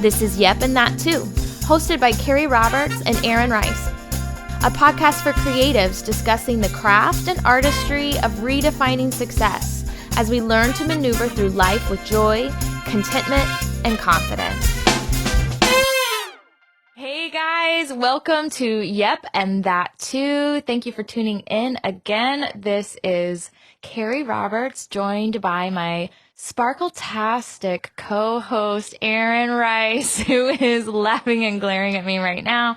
This is Yep and That Too, hosted by Kerrie Roberts and Aaron Rice, a podcast for creatives discussing the craft and artistry of redefining success as we learn to maneuver through life with joy, contentment, and confidence. Hey guys, welcome to Yep and That Too. Thank you for tuning in again. This is Kerrie Roberts, joined by my sparkle-tastic co-host Aaron Rice, who is laughing and glaring at me right now.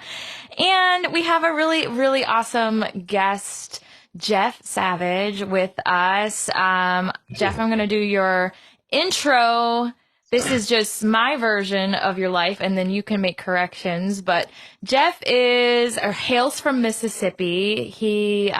And we have a really awesome guest, Jeff Savage, with us. Jeff, I'm going to do your intro. This is just my version of your life, and then you can make corrections. But Jeff hails from Mississippi. He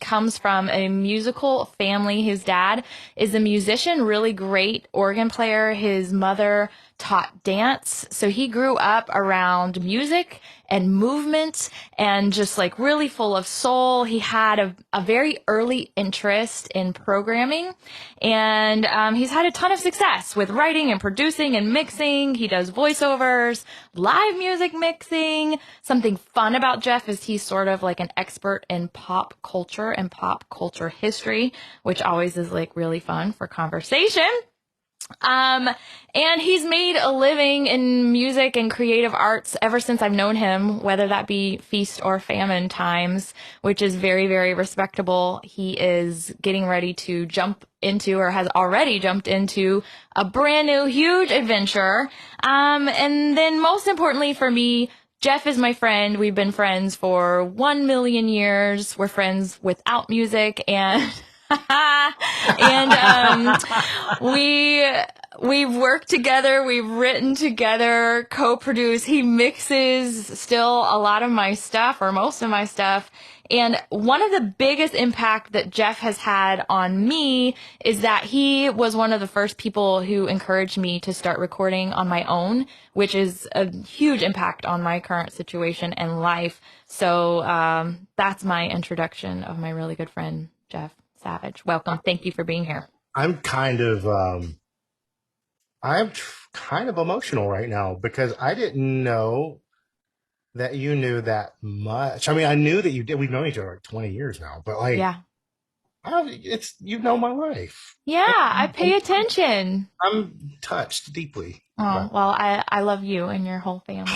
comes from a musical family. His dad is a musician, really great organ player. His mother taught dance. So he grew up around music and movement and just like really full of soul. He had a very early interest in programming, and he's had a ton of success with writing and producing and mixing. He does voiceovers, live music mixing. Something fun about Jeff is he's sort of like an expert in pop culture and pop culture history, which always is like really fun for conversation. And he's made a living in music and creative arts ever since I've known him, whether that be feast or famine times, which is very, very respectable. He is getting ready to jump into, or has already jumped into, a brand new huge adventure. And then most importantly for me, Jeff is my friend. We've been friends for 1 million years. We're friends without music, and we've worked together, we've written together, co-produced. He mixes still a lot of my stuff, or most of my stuff. And one of the biggest impact that Jeff has had on me is that he was one of the first people who encouraged me to start recording on my own, which is a huge impact on my current situation and life. So that's my introduction of my really good friend, Jeff Savage. Welcome. Thank you for being here. I'm kind of emotional right now because I didn't know that you knew that much. I mean, I knew that you did. We've known each other like 20 years now, but like, yeah, you know my life. Yeah, I pay attention. I'm touched deeply. Oh, well, I love you and your whole family.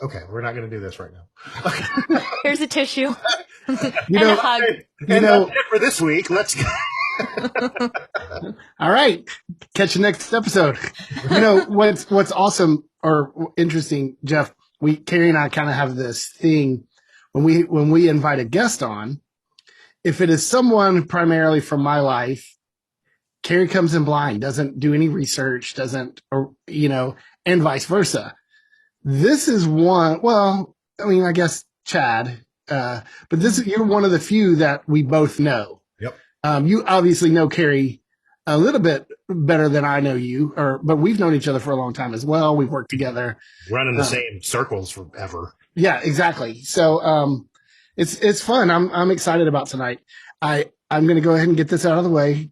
Okay, we're not going to do this right now. Here's a tissue. A hug. For this week, let's go. All right. Catch you next episode. What's awesome or interesting, Jeff, Kerrie and I kind of have this thing when we invite a guest on, if it is someone primarily from my life, Kerrie comes in blind, doesn't do any research, and vice versa. This is one, well, I mean, I guess Chad, but you're one of the few that we both know. Yep. You obviously know Kerrie a little bit better than I know you, but we've known each other for a long time as well. We've worked together. Running the same circles forever. Yeah, exactly. So, it's fun. I'm excited about tonight. I'm going to go ahead and get this out of the way.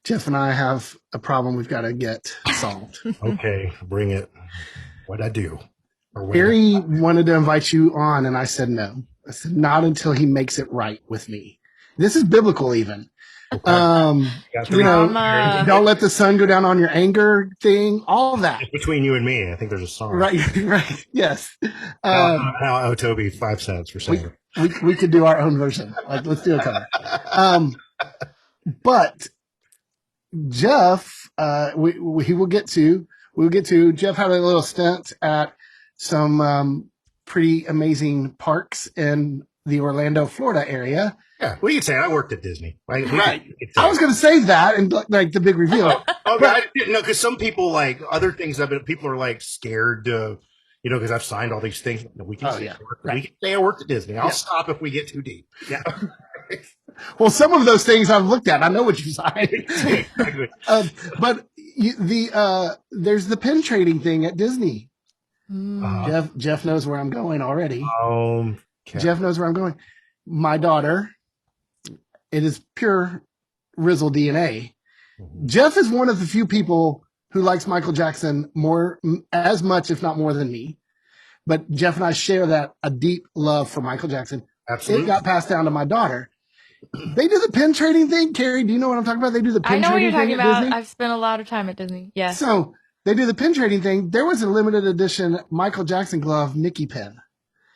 Jeff and I have a problem we've got to get solved. Okay, bring it. What'd I do? Kerrie wanted to invite you on, and I said no. I said not until he makes it right with me. This is biblical, even. Okay. Don't let the sun go down on your anger thing. All that. It's between you and me. I think there's a song. Right. Yes. How Toby 5 cents for saying. We could do our own version. Like, let's do a cover. But Jeff, we'll get to. Jeff had a little stint at some pretty amazing parks in the Orlando, Florida area. Yeah, well, you could say I worked at Disney. Right. I was going to say that and like the big reveal. I didn't know because some people like other things. People are like scared to, because I've signed all these things. We can say I worked at Disney. I'll stop if we get too deep. Yeah. Well, some of those things I've looked at. I know what you signed. But there's the pen trading thing at Disney. Jeff knows where I'm going already. Okay. Jeff knows where I'm going. My daughter, it is pure Rizzle DNA. Mm-hmm. Jeff is one of the few people who likes Michael Jackson as much, if not more than me. But Jeff and I share a deep love for Michael Jackson. Absolutely. It got passed down to my daughter. They do the pin trading thing. Kerrie, do you know what I'm talking about? They do the pin trading thing. I know what you're talking about. I've spent a lot of time at Disney. Yes. So they do the pin trading thing. There was a limited edition Michael Jackson glove Mickey pin.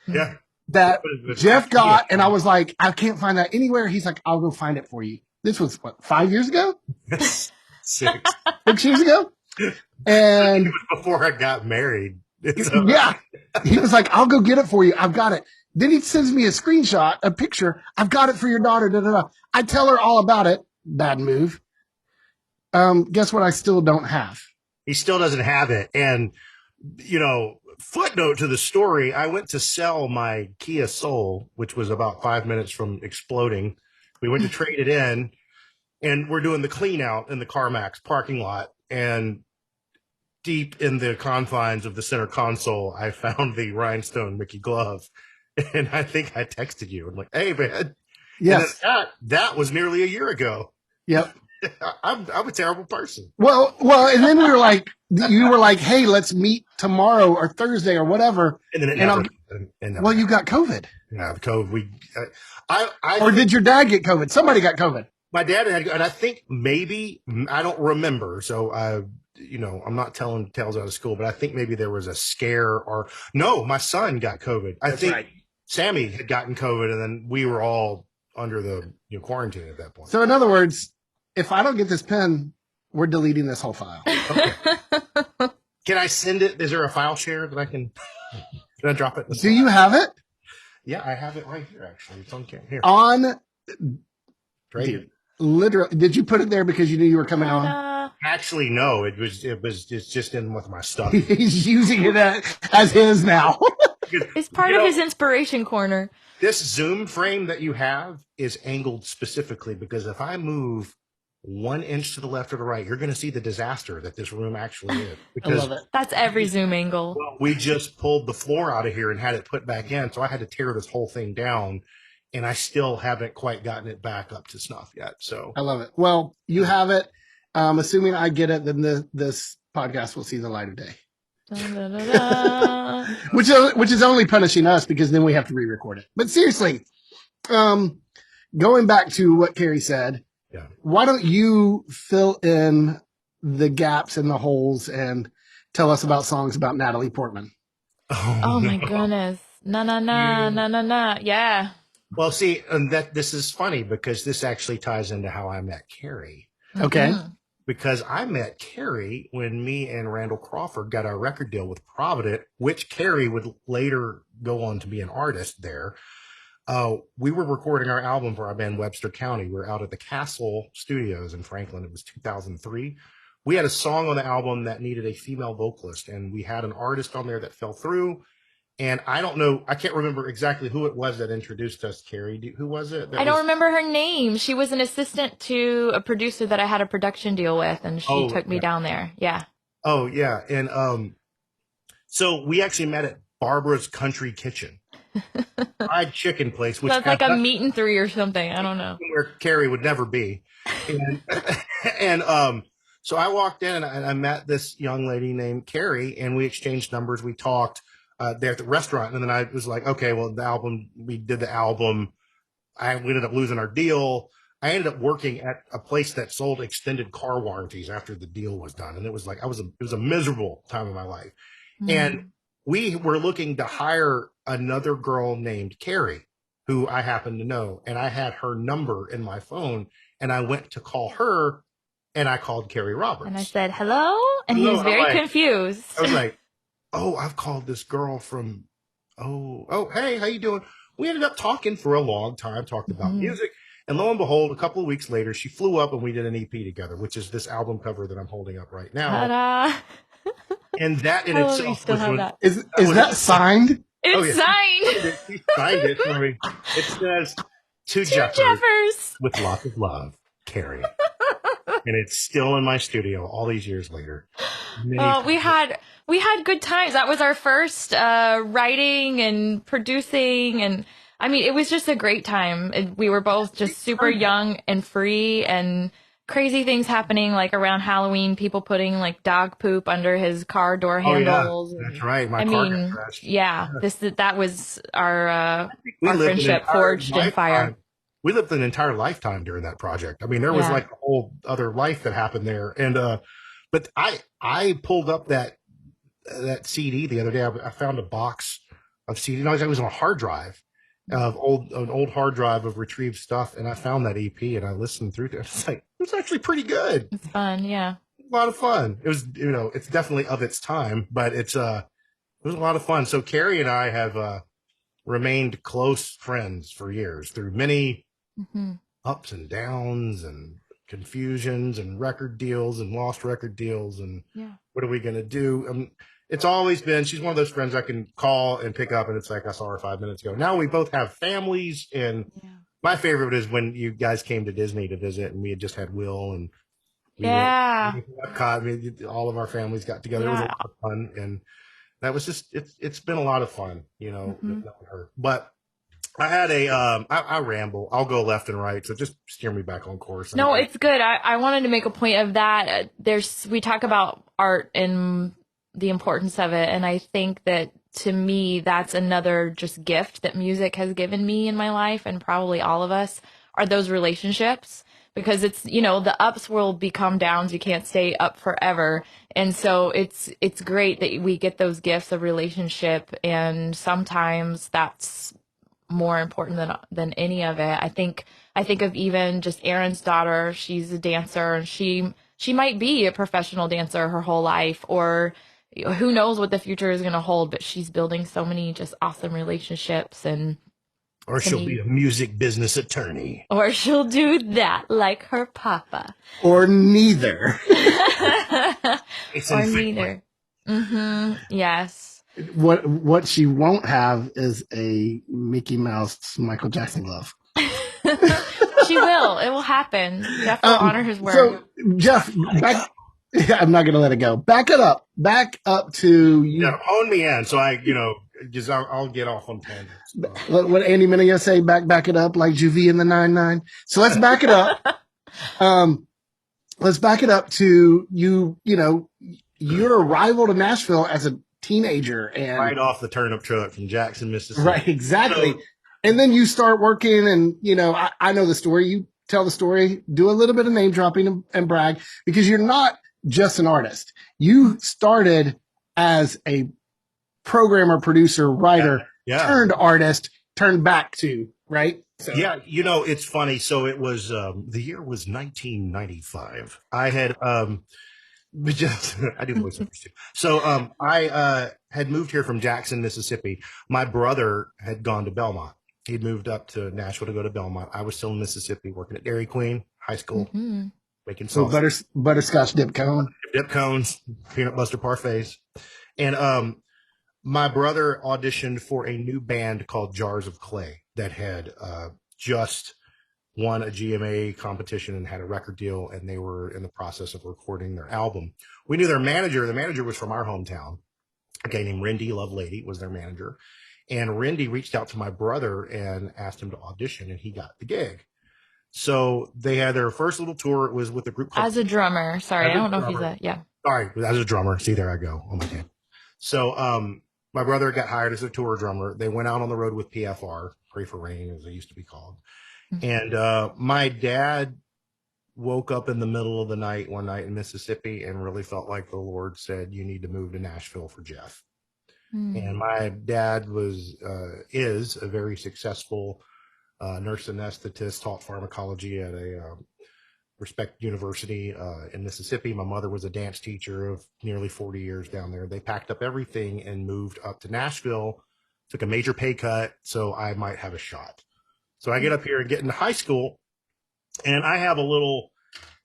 Yeah. That Jeff got, and I was like, I can't find that anywhere. He's like, I'll go find it for you. This was, 5 years ago? 6. 6 years ago? And it was before I got married. Yeah. He was like, I'll go get it for you. I've got it. Then he sends me a screenshot, a picture. I've got it for your daughter. Da, da, da. I tell her all about it. Bad move. Guess what? I still don't have. He still doesn't have it. And, footnote to the story, I went to sell my Kia Soul, which was about 5 minutes from exploding. We went to trade it in, and we're doing the clean out in the CarMax parking lot. And deep in the confines of the center console, I found the rhinestone Mickey glove. And I think I texted you. I'm like, hey, man. Yes. And that was nearly a year ago. Yep. I'm a terrible person. Well, and then you were like, hey, let's meet tomorrow or Thursday or whatever. And then it never. Well, you got COVID. Yeah, COVID. Or did your dad get COVID? Somebody got COVID. My dad had, and I think maybe, I don't remember. So, I'm not telling tales out of school, but I think maybe there was a scare no, my son got COVID. I think right. Sammy had gotten COVID, and then we were all under the quarantine at that point. So in other words, if I don't get this pen, we're deleting this whole file. Okay. Can I send it? Is there a file share that can I drop it? Do you have it? Yeah, I have it right here, actually. It's on camera. Here. Right here. Literally, did you put it there because you knew you were coming on? Actually, no. It's just in with my stuff. He's using it as his now. It's part of his inspiration corner. This Zoom frame that you have is angled specifically because if I move 1 inch to the left or the right, you're going to see the disaster that this room actually is. Because I love it. That's every Zoom angle. Well, we just pulled the floor out of here and had it put back in, so I had to tear this whole thing down, and I still haven't quite gotten it back up to snuff yet. So I love it. Well, you have it. Assuming I get it, then this podcast will see the light of day. Da, da, da. which is only punishing us because then we have to re-record it. But seriously, going back to what Kerrie said. Yeah. Why don't you fill in the gaps and the holes and tell us about songs about Natalie Portman? Oh my goodness. Na. Yeah. Well, see, and this is funny because this actually ties into how I met Kerrie. Okay. Mm-hmm. Because I met Kerrie when me and Randall Crawford got our record deal with Provident, which Kerrie would later go on to be an artist there. We were recording our album for our band Webster County. We were out at the Castle Studios in Franklin. It was 2003. We had a song on the album that needed a female vocalist, and we had an artist on there that fell through. And I don't know, I can't remember exactly who it was that introduced us, Kerrie. Who was it? I don't remember her name. She was an assistant to a producer that I had a production deal with, and she took me down there. Yeah. Oh, yeah. And so we actually met at Barbara's Country Kitchen. Fried chicken place, which that's like a meat and three or something. I don't know where Kerrie would never be. And so I walked in and I met this young lady named Kerrie, and we exchanged numbers. We talked there at the restaurant, and then I was like, okay, well, we did the album. We ended up losing our deal. I ended up working at a place that sold extended car warranties after the deal was done, and it was like it was a miserable time of my life, and we were looking to hire another girl named Kerrie, who I happened to know. And I had her number in my phone, and I went to call her, and I called Kerrie Roberts. And I said, hello? And he was very confused. I was like, oh, I've called this girl from, hey, how you doing? We ended up talking for a long time, talked about music. And lo and behold, a couple of weeks later, she flew up and we did an EP together, which is this album cover that I'm holding up right now. Ta-da. And that in itself is that signed? It's signed. He signed it for me. It says, to Jeffers with lots of love, Kerrie. And it's still in my studio all these years later. We had good times. That was our first writing and producing, and I mean, it was just a great time. We were both just super young and free and crazy things happening like around Halloween, people putting like dog poop under his car door Oh yeah, handles. that's And right. My I car got mean, crashed. yeah, that was We our lived an friendship entire forged in fire. lifetime. We lived an entire lifetime during that project. I mean, there was Yeah. like a whole other life that happened there. And but I pulled up that CD the other day. I found a box of CD. No, it was on a hard drive of an old hard drive of retrieved stuff, and I found that EP and I listened through it. It's like it was actually pretty good. It's fun, yeah. A lot of fun. It was, it's definitely of its time, but it was a lot of fun. So Kerrie and I have remained close friends for years through many Hmm. ups and downs and confusions and record deals and lost record deals and Yeah. what are we going to do? It's always been, she's one of those friends I can call and pick up and it's like I saw her 5 minutes ago. Now we both have families, and Yeah. my favorite is when you guys came to Disney to visit and we had just had Will and we went Yeah. to Epcot. I mean, all of our families got together. It was a Yeah. lot of fun, and that was just it's been a lot of fun, Hmm. knowing her. But I had I ramble. I'll go left and right, so just steer me back on course. No, it's good. I wanted to make a point of that. We talk about art and the importance of it, and I think that to me, that's another just gift that music has given me in my life, and probably all of us, are those relationships. Because it's, the ups will become downs. You can't stay up forever. And so it's great that we get those gifts of relationship, and sometimes that's more important than any of it. I think of even just Aaron's daughter. She's a dancer, and she might be a professional dancer her whole life, or who knows what the future is going to hold, but she's building so many just awesome relationships. And or to she'll be me, a music business attorney. or she'll do that like her papa. Or neither. It's Or infrequent. neither. Yes. What she won't have is a Mickey Mouse Michael Jackson glove. She will. It will happen. Jeff will honor his word. So Jeff, I'm not going to let it go. Back it up. Back up to you. Yeah, hone me in, so just I'll get off on tangents. What Andy Mineo say? Back it up like Juvie in the 9-9. So let's back it up. Let's back it up to you. Your arrival to Nashville as a teenager, and Right off the turnip truck from Jackson, Mississippi. right, exactly. So, and then you start working, and I know the story. You tell the story, do a little bit of name dropping and brag, because you're not just an artist. You started as a programmer, producer, writer, turned artist, turned back to, right? So. Yeah, it's funny. So it was the year was 1995. I had I do voiceovers too. So I had moved here from Jackson, Mississippi. My brother had gone to Belmont. He'd moved up to Nashville to go to Belmont. I was still in Mississippi working at Dairy Queen High School, making sauce. Butterscotch dip cones, peanut butter parfaits. And my brother auditioned for a new band called Jars of Clay that had just won a GMA competition and had a record deal, and they were in the process of recording their album. We knew their manager. The manager was from our hometown. A guy named Rendy Lovelady was their manager. And Rendy reached out to my brother and asked him to audition, and he got the gig. So they had their first little tour. It was with a group called... As a drummer. Sorry, I don't know if he's Sorry, as a drummer. See, there I go. Oh, my God. So my brother got hired as a tour drummer. They went out on the road with PFR, Pray for Rain, as they used to be called. And my dad woke up in the middle of the night one night in Mississippi and really felt like the Lord said, you need to move to Nashville for Jeff. And my dad is a very successful nurse anesthetist, taught pharmacology at a respected university in Mississippi. My mother was a dance teacher of nearly 40 years down there. They packed up everything and moved up to Nashville, took a major pay cut so I might have a shot. So I get up here and get into high school, and I have a little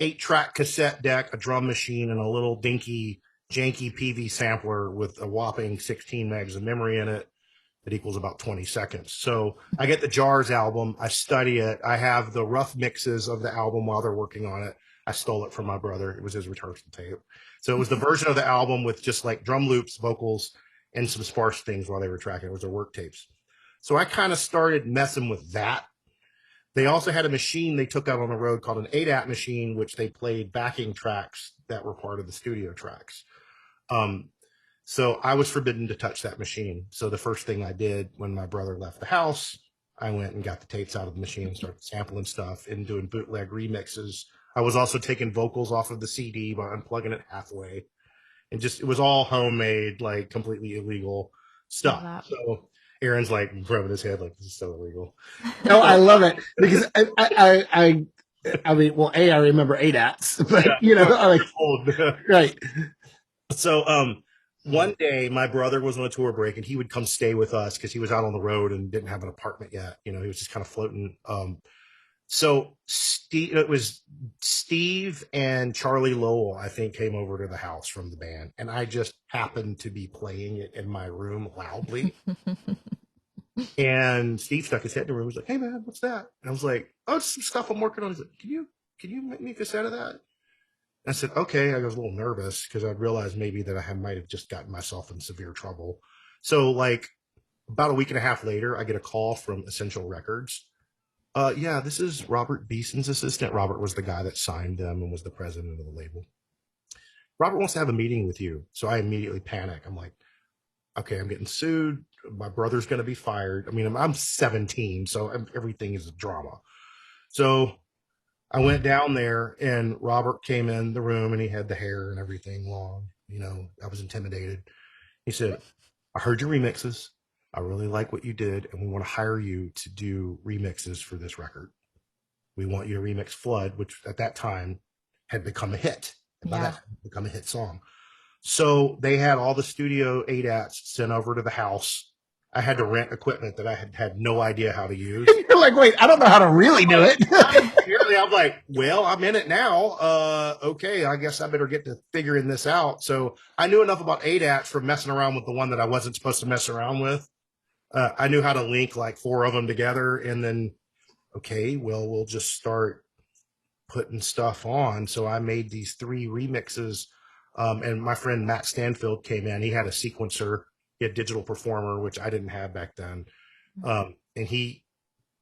8-track cassette deck, a drum machine, and a little dinky, janky PV sampler with a whopping 16 megs of memory in it that equals about 20 seconds. So I get the Jars album. I study it. I have the rough mixes of the album while they're working on it. I stole it from my brother. It was his rehearsal tape. So it was the version of the album with just like drum loops, vocals, and some sparse things while they were tracking. It was their work tapes. So I kind of started messing with that. They also had a machine they took out on the road called an ADAT machine, which they played backing tracks that were part of the studio tracks. So I was forbidden to touch that machine. So the first thing I did when my brother left the house, I went and got the tapes out of the machine and started sampling stuff and doing bootleg remixes. I was also taking vocals off of the CD by unplugging it halfway. And just, it was all homemade, like completely illegal stuff. So Aaron's like rubbing his head like, this is so illegal. No, I love it because I mean, well, I remember ADATs, but like, right. So, one day my brother was on a tour break and he would come stay with us because he was out on the road and didn't have an apartment yet. He was just kind of floating. So it was Steve and Charlie Lowell, I think, came over to the house from the band, and I just happened to be playing it in my room loudly. And Steve stuck his head in the room. He was like, "Hey man, what's that?" And I was like, "Oh, it's some stuff I'm working on." He's like, "Can you make me a cassette of that?" I said, "Okay." I was a little nervous because I realized maybe that I might have just gotten myself in severe trouble. So like about a week and a half later, I get a call from Essential Records. Yeah, this is Robert Beeson's assistant. Robert was the guy that signed them and was the president of the label. Robert wants to have a meeting with you. So I immediately panic. I'm like, okay, I'm getting sued. My brother's going to be fired. I mean, I'm 17, so everything is a drama. So I went down there and Robert came in the room and he had the hair and everything long. I was intimidated. He said, "I heard your remixes. I really like what you did, and we want to hire you to do remixes for this record. We want you to remix Flood," which at that time had become a hit. By that time, it had become a hit song. So they had all the studio ADATs sent over to the house. I had to rent equipment that I had no idea how to use. You're like, wait, I don't know how to really do it. Apparently, I'm like, well, I'm in it now. Okay, I guess I better get to figuring this out. So I knew enough about ADATs from messing around with the one that I wasn't supposed to mess around with. I knew how to link like 4 of them together, and then, okay, well, we'll just start putting stuff on. So I made these 3 remixes, and my friend Matt Stanfield came in. He had a sequencer, he had Digital Performer, which I didn't have back then, and he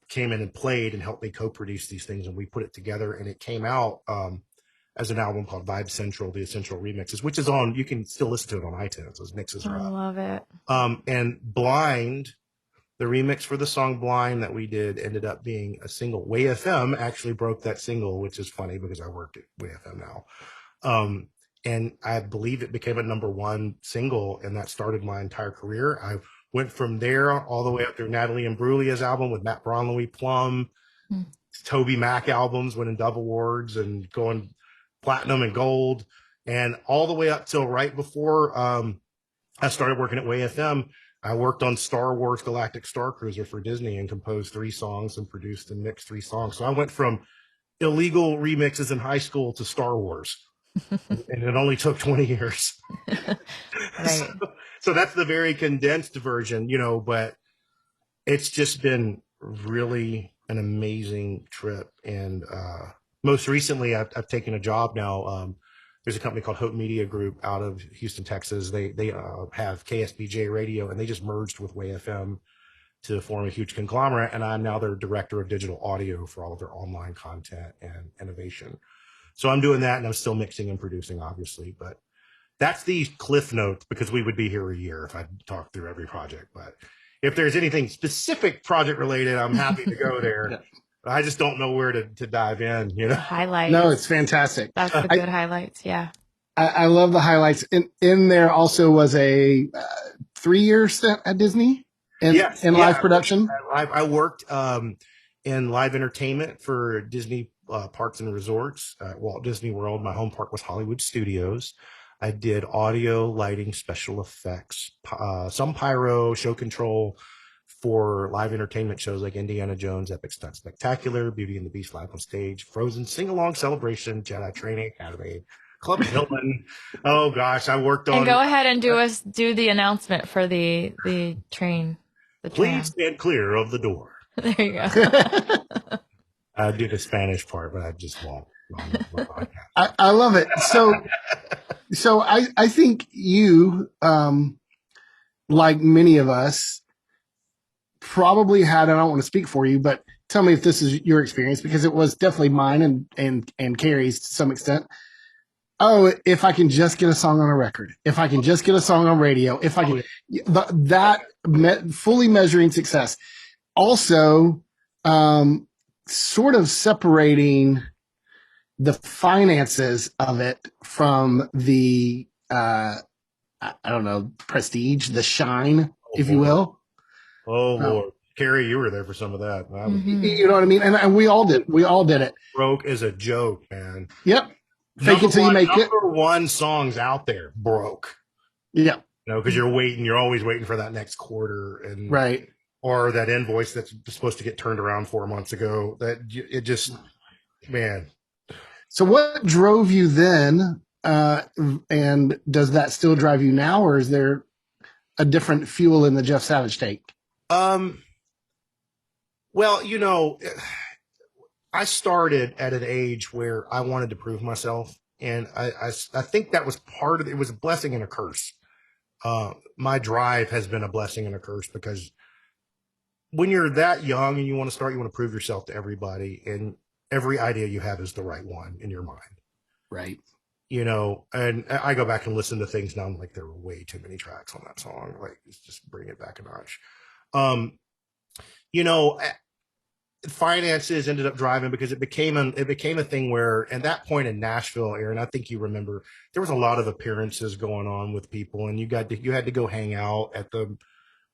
came in and played and helped me co-produce these things, and we put it together, and it came out as an album called Vibe Central, the Essential Remixes, which is on, you can still listen to it on iTunes. Those mixes are up. I love it. And Blind, the remix for the song Blind that we did, ended up being a single. Way FM actually broke that single, which is funny because I work at Way FM now. And I believe it became a #1 single, and that started my entire career. I went from there all the way up through Natalie Imbruglia's album with Matt Braun, Plum, Toby Mac albums, winning Dove Awards and going platinum and gold, and all the way up till right before I started working at Way FM. I worked on Star Wars Galactic Star Cruiser for Disney and composed 3 songs and produced and mixed 3 songs. So I went from illegal remixes in high school to Star Wars, and it only took 20 years. Right. So that's the very condensed version, but it's just been really an amazing trip. And most recently, I've taken a job now. There's a company called Hope Media Group out of Houston, Texas. They have KSBJ Radio, and they just merged with Way FM to form a huge conglomerate. And I'm now their director of digital audio for all of their online content and innovation. So I'm doing that, and I'm still mixing and producing, obviously. But that's the cliff notes, because we would be here a year if I talked through every project. But if there's anything specific project related, I'm happy to go there. Yeah. I just don't know where to dive in, Highlights. No, it's fantastic. That's the good highlights. Yeah. I love the highlights. In there also was a 3-year stint at Disney in live production. I worked in live entertainment for Disney Parks and Resorts at Walt Disney World. My home park was Hollywood Studios. I did audio, lighting, special effects, some pyro, show control for live entertainment shows like Indiana Jones, Epic Stunt Spectacular, Beauty and the Beast Live on Stage, Frozen Sing-Along Celebration, Jedi Training Academy, Club Hilton. Oh gosh, I worked on. And go ahead and do the announcement for the train. Please stand clear of the door. There you go. I do the Spanish part, but I just won't. I love it. So I think you, like many of us, probably had, and I don't want to speak for you, but tell me if this is your experience, because it was definitely mine and Kerrie's to some extent. Oh, if I can just get a song on a record, if I can just get a song on radio, if I can, fully measuring success. Also, sort of separating the finances of it from the, I don't know, prestige, the shine, if you will. Oh, Lord. Kerrie, you were there for some of that. You know what I mean? And we all did. We all did it. Broke is a joke, man. Yep. Fake it till you make it. Number one songs out there broke. Yeah. Because you're always waiting for that next quarter, and right, or that invoice that's supposed to get turned around 4 months ago. That it just, man. So what drove you then? And does that still drive you now, or is there a different fuel in the Jeff Savage tank? Well, I started at an age where I wanted to prove myself, and I think that was part of it. It was a blessing and a curse. My drive has been a blessing and a curse, because when you're that young and you want to prove yourself to everybody, and every idea you have is the right one in your mind. Right. And I go back and listen to things now. I'm like, there were way too many tracks on that song. Like, just bring it back a notch. Finances ended up driving, because it became a thing where, at that point in Nashville, Aaron, I think you remember, there was a lot of appearances going on with people, and you had to go hang out at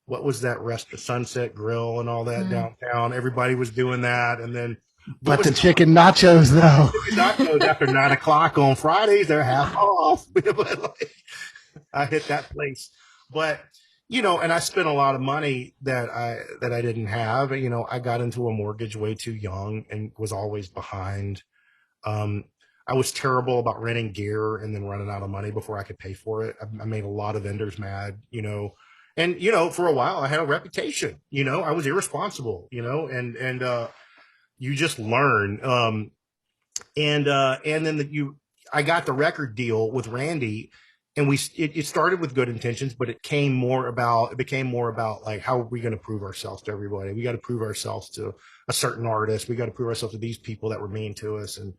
what was that restaurant, Sunset Grill and all that downtown. Everybody was doing that. And then, but the chicken nachos, though, nachos after 9 o'clock on Fridays, they're half off. I hit that place, but and I spent a lot of money that I didn't have. I got into a mortgage way too young and was always behind. I was terrible about renting gear and then running out of money before I could pay for it. I made a lot of vendors mad, and, for a while I had a reputation, I was irresponsible, and you just learn. And then I got the record deal with Randy, and it started with good intentions, but it became more about like, how are we going to prove ourselves to everybody? We got to prove ourselves to a certain artist. We got to prove ourselves to these people that were mean to us. And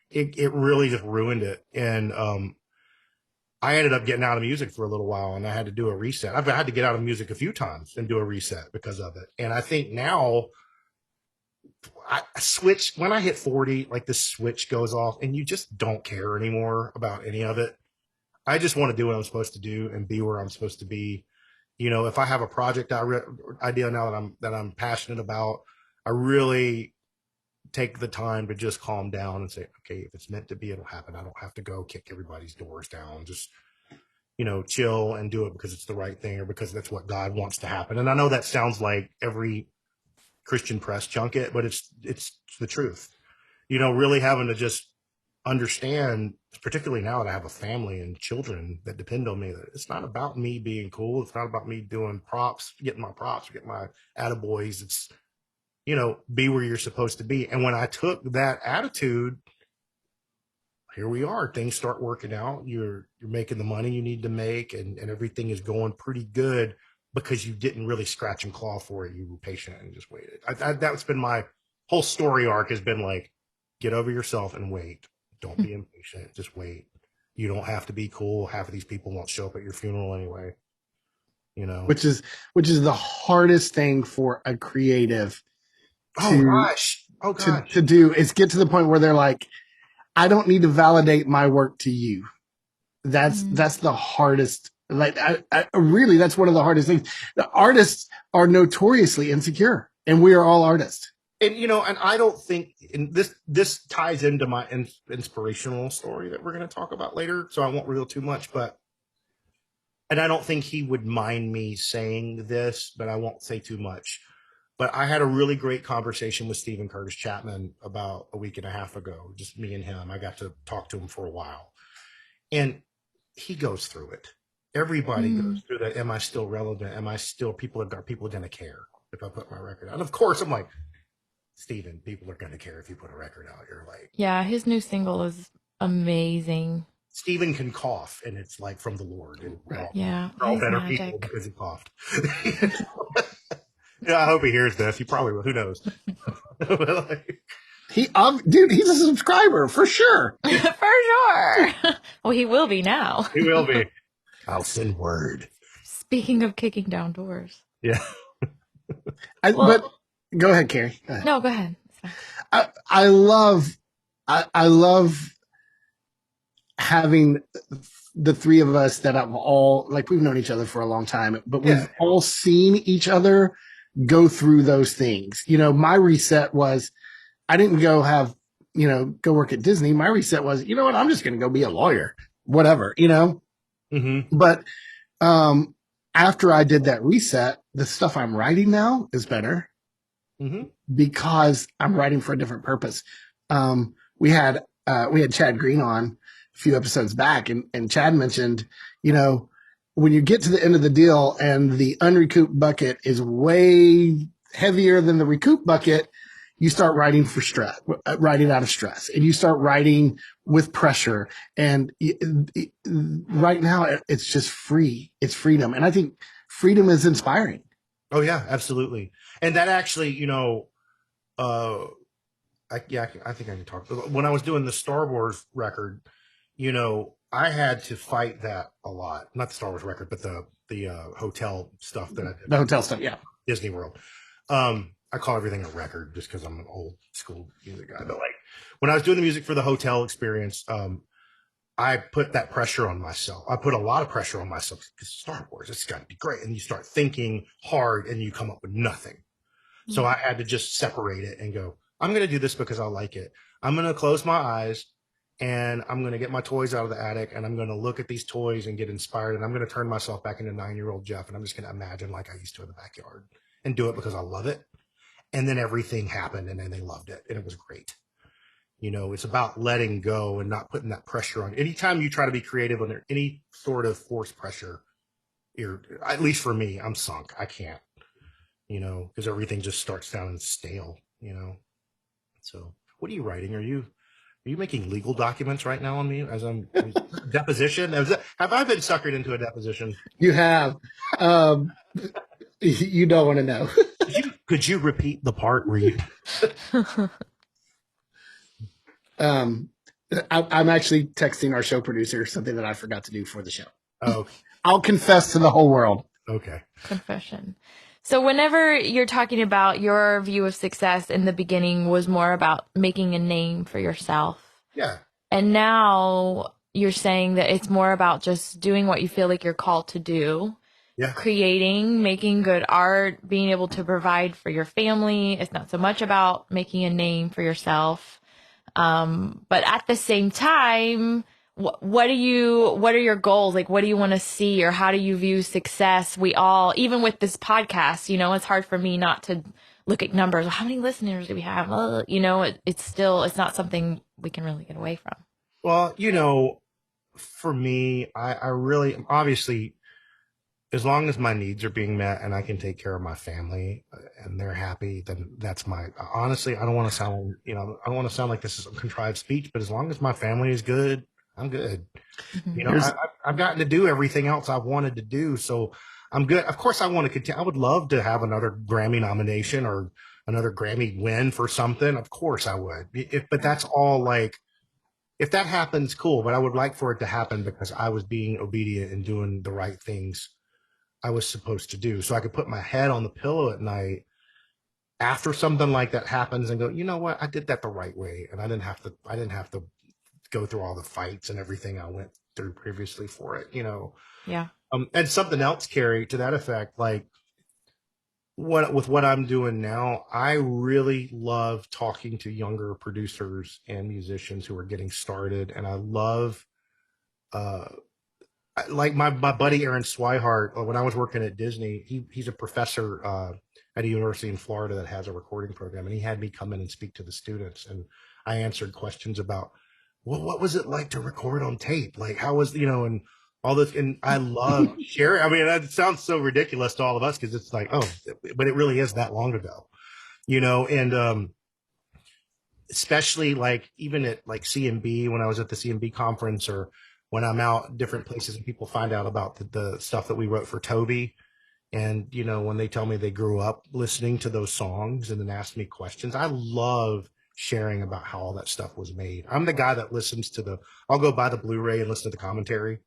it really just ruined it. And, I ended up getting out of music for a little while, and I had to do a reset. I've had to get out of music a few times and do a reset because of it. And I think now I switch when I hit 40, like the switch goes off and you just don't care anymore about any of it. I just want to do what I'm supposed to do and be where I'm supposed to be. If I have a project idea now that I'm passionate about, I really take the time to just calm down and say, okay, if it's meant to be, it'll happen. I don't have to go kick everybody's doors down. Just, chill and do it because it's the right thing, or because that's what God wants to happen. And I know that sounds like every Christian press junket, but it's the truth. Really having to just understand, particularly now that I have a family and children that depend on me, that it's not about me being cool. It's not about me doing props, getting my attaboys. It's, be where you're supposed to be. And when I took that attitude, here we are. Things start working out. You're making the money you need to make, and everything is going pretty good, because you didn't really scratch and claw for it. You were patient and just waited. That's been my whole story arc, has been like, get over yourself and wait. Don't be impatient. Just wait. You don't have to be cool. Half of these people won't show up at your funeral anyway. Which is the hardest thing for a creative to do, is get to the point where they're like, I don't need to validate my work to you. That's the hardest. Like, I really, that's one of the hardest things. The artists are notoriously insecure, and we are all artists. And, and I don't think, and this ties into my inspirational story that we're going to talk about later, so I won't reveal too much, and I don't think he would mind me saying this, but I won't say too much. But I had a really great conversation with Stephen Curtis Chapman about a week and a half ago, just me and him. I got to talk to him for a while, and he goes through it. Everybody goes through that. Am I still relevant? Am I still, people are going to care if I put my record out? And of course, I'm like, Stephen, people are going to care if you put a record out. You're like, yeah, his new single is amazing. Stephen can cough, and it's like from the Lord. And yeah, we're all better magic. people because he coughed. Yeah, I hope he hears this. He probably will. Who knows? Dude, he's a subscriber for sure. For sure. Well, he will be now. He will be. I'll send word. Speaking of kicking down doors. Yeah. But go ahead, Kerrie. Go ahead. No, go ahead. I love having the three of us that have all, like, we've known each other for a long time, but we've all seen each other go through those things. You know, my reset was, I didn't go work at Disney. My reset was, you know what? I'm just going to go be a lawyer, whatever, you know? Mm-hmm. But, after I did that reset, the stuff I'm writing now is better because I'm writing for a different purpose. We had Chad Green on a few episodes back, and Chad mentioned, you know, when you get to the end of the deal and the unrecouped bucket is way heavier than the recoup bucket, you start writing for stress, writing out of stress, and you start writing with pressure. And right now it's just free. It's freedom. And I think freedom is inspiring. Oh yeah, absolutely. And that actually, you know, I think I can talk. When I was doing the Star Wars record, you know, I had to fight that a lot. Not the Star Wars record, but the hotel stuff that I did. The hotel stuff, yeah. Disney World. I call everything a record just because I'm an old school music guy. But like when I was doing the music for the hotel experience, I put that pressure on myself. I put a lot of pressure on myself because Star Wars, it's got to be great. And you start thinking hard and you come up with nothing. Mm-hmm. So I had to just separate it and go, I'm going to do this because I like it. I'm going to close my eyes and I'm going to get my toys out of the attic and I'm going to look at these toys and get inspired. And I'm going to turn myself back into 9-year-old Jeff. And I'm just going to imagine like I used to in the backyard and do it because I love it. And then everything happened and then they loved it. And it was great. You know, it's about letting go and not putting that pressure on. Anytime you try to be creative under any sort of forced pressure, at least for me, I'm sunk. I can't, you know, because everything just starts sounding stale, you know. So what are you writing? Are you making legal documents right now on me as I'm deposition? Have I been suckered into a deposition? You have. You don't want to know. Could you repeat the part where you? I'm actually texting our show producer something that I forgot to do for the show. Oh, I'll confess to the whole world. Okay. Confession. So whenever you're talking about your view of success in the beginning was more about making a name for yourself. Yeah. And now you're saying that it's more about just doing what you feel like you're called to do. Yeah. Creating, making good art, being able to provide for your family. It's not so much about making a name for yourself. But at the same time, what are your goals? Like, what do you want to see, or how do you view success? We all, even with this podcast, you know, it's hard for me not to look at numbers. How many listeners do we have? You know, it's not something we can really get away from. Well, you know, for me, I really, obviously, as long as my needs are being met and I can take care of my family and they're happy, then that's honestly, I don't want to sound, you know, I don't want to sound like this is a contrived speech, but as long as my family is good, I'm good. Mm-hmm. You know, I've gotten to do everything else I've wanted to do. So I'm good. Of course I want to continue. I would love to have another Grammy nomination or another Grammy win for something. Of course I would. But that's all like, if that happens, cool. But I would like for it to happen because I was being obedient and doing the right things I was supposed to do. So I could put my head on the pillow at night after something like that happens and go, you know what? I did that the right way. And I didn't have to go through all the fights and everything I went through previously for it, you know? Yeah. And something else, Kerrie, to that effect, like with what I'm doing now, I really love talking to younger producers and musicians who are getting started. And I love, like my buddy Aaron Swihart, when I was working at Disney, he's a professor at a university in Florida that has a recording program, and he had me come in and speak to the students, and I answered questions about, well, what was it like to record on tape? Like, how was, you know, and all this, and I love sharing. I mean, that sounds so ridiculous to all of us because it's like, oh, but it really is that long ago, you know, and especially like even at like CMB, when I was at the CMB conference, or when I'm out different places and people find out about the stuff that we wrote for Toby, And, you know, when they tell me they grew up listening to those songs and then ask me questions, I love sharing about how all that stuff was made. I'm the guy that I'll go buy the Blu-ray and listen to the commentary.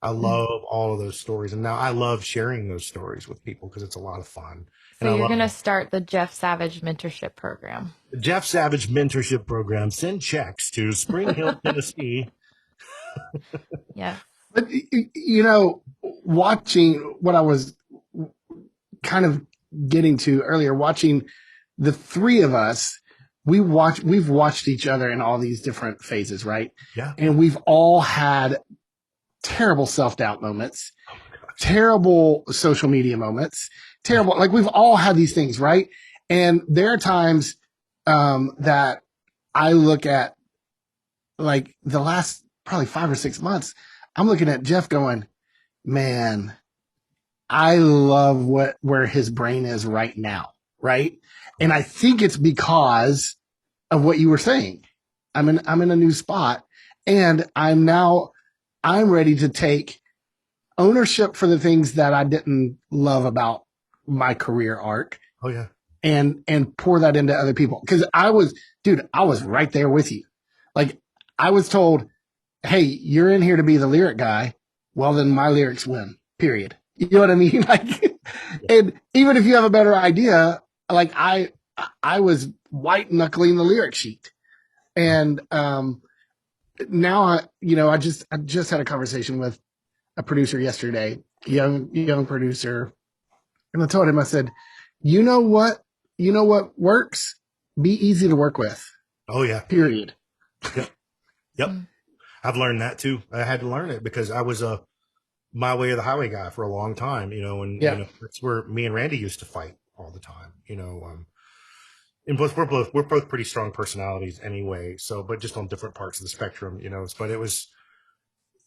I love all of those stories. And now I love sharing those stories with people because it's a lot of fun. So you're going to start the Jeff Savage mentorship program. The Jeff Savage mentorship program. Send checks to Spring Hill, Tennessee. Yeah. But, you know, watching what I was kind of getting to earlier, watching the three of us, we've watched each other in all these different phases, right? Yeah. And we've all had terrible self-doubt moments, terrible social media moments, terrible, like we've all had these things, right? And there are times that I look at, like the last probably 5 or 6 months, I'm looking at Jeff going, man, I love where his brain is right now, right? And I think it's because of what you were saying. I'm in a new spot, and I'm ready to take ownership for the things that I didn't love about my career arc. Oh yeah. And pour that into other people. Cause I was right there with you. Like I was told, hey, you're in here to be the lyric guy. Well, then my lyrics win, period. You know what I mean? Like, and even if you have a better idea, like I was white knuckling the lyric sheet. And, now I just had a conversation with a producer yesterday, young producer. And I told him, I said, you know what works? Be easy to work with. Oh yeah. Period. Yep. I've learned that too. I had to learn it because I was my way or the highway guy for a long time, you know, and you know, that's where me and Randy used to fight all the time, you know. And plus we're both pretty strong personalities anyway. So, but just on different parts of the spectrum, you know. But it was,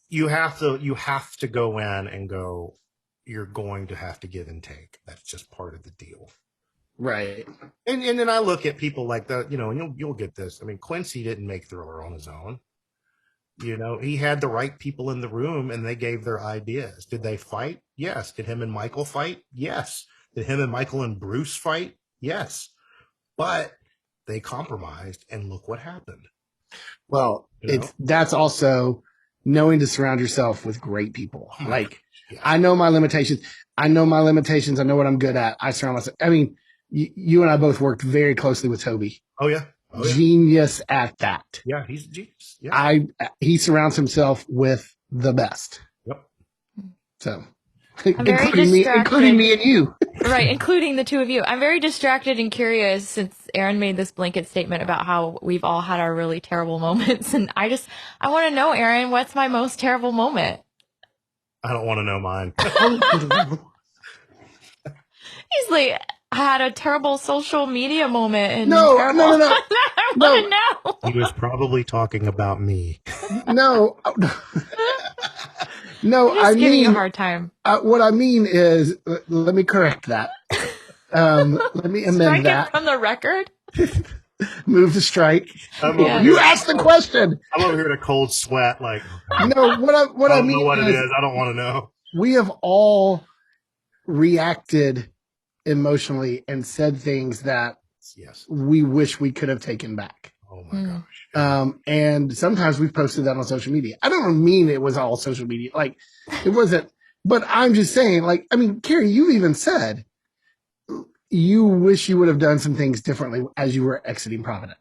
you have to go in and go, you're going to have to give and take. That's just part of the deal. Right. And then I look at people like that, you know, and you'll get this. I mean, Quincy didn't make Thriller on his own. You know, he had the right people in the room and they gave their ideas. Did they fight? Yes. Did him and Michael fight? Yes. Did him and Michael and Bruce fight? Yes. But they compromised and look what happened. Well, that's also knowing to surround yourself with great people. Like, I know my limitations. I know what I'm good at. I surround myself. I mean, you and I both worked very closely with Toby. Oh yeah. Genius at that. Yeah, he's a genius. Yeah. He surrounds himself with the best. Yep. So, including me and you. Right, including the two of you. I'm very distracted and curious since Aaron made this blanket statement about how we've all had our really terrible moments. And I want to know, Aaron, what's my most terrible moment? I don't want to know mine. He's like, I had a terrible social media moment. And no. I want to know. He was probably talking about me. No. No, I mean, giving you a hard time. What I mean is, let me correct that. Let me amend that. Strike it from the record. Move to strike. You asked the question. I'm over here in a cold sweat. Like, no, what I mean know what it is. I don't want to know. We have all reacted emotionally and said things that we wish we could have taken back. Oh my gosh. And sometimes we've posted that on social media. I don't mean it was all social media. Like it wasn't, but I'm just saying, like, I mean, Kerrie, you even said you wish you would have done some things differently as you were exiting Provident.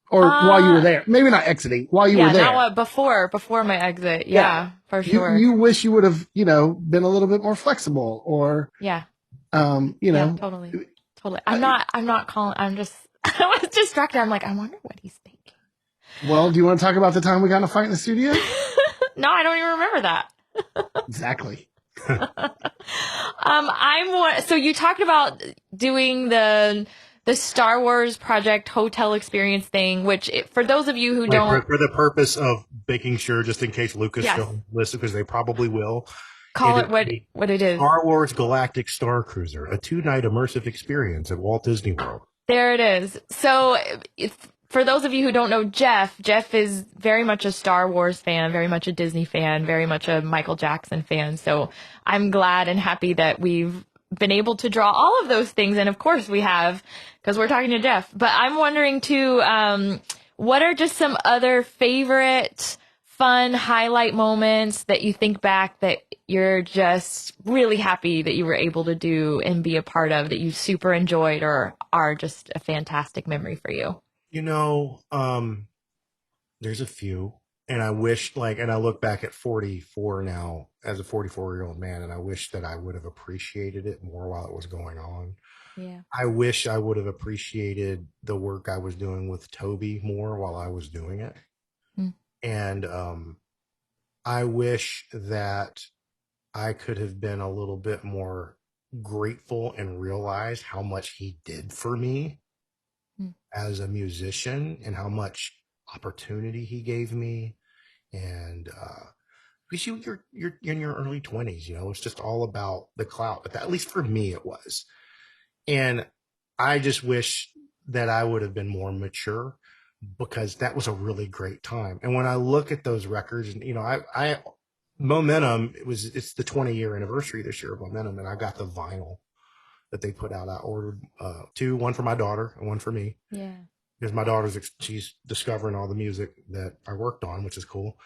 Or while you were there. Maybe not exiting, while you were there. Yeah, before my exit. Yeah, for sure. You wish you would have, been a little bit more flexible or. Yeah. Totally. I'm not calling, I was distracted. I'm like, I wonder what he's thinking. Well, do you want to talk about the time we got in a fight in the studio? No, I don't even remember that. Exactly. So you talked about doing the Star Wars Project hotel experience thing, which for those of you who don't, for the purpose of making sure, just in case Lucasfilm listens, because they probably will. Call it what it is. Star Wars Galactic Star Cruiser, a 2-night immersive experience at Walt Disney World. There it is. So for those of you who don't know Jeff is very much a Star Wars fan, very much a Disney fan, very much a Michael Jackson fan. So I'm glad and happy that we've been able to draw all of those things. And of course we have, because we're talking to Jeff. But I'm wondering too, what are just some other favorite fun highlight moments that you think back that you're just really happy that you were able to do and be a part of, that you super enjoyed or are just a fantastic memory for you? There's a few, and I wish, and I look back at 44 now as a 44-year-old man, and I wish that I would have appreciated it more while it was going on. Yeah. I wish I would have appreciated the work I was doing with Toby more while I was doing it. Mm. And I wish that I could have been a little bit more grateful and realized how much he did for me as a musician and how much opportunity he gave me. And because you're in your early 20s, it's just all about the clout. But at least for me, it was. And I just wish that I would have been more mature, because that was a really great time. And when I look at those records, and I Momentum, it's the 20-year anniversary this year of Momentum, and I got the vinyl that they put out. I ordered one for my daughter and one for me. Yeah. Because my she's discovering all the music that I worked on, which is cool.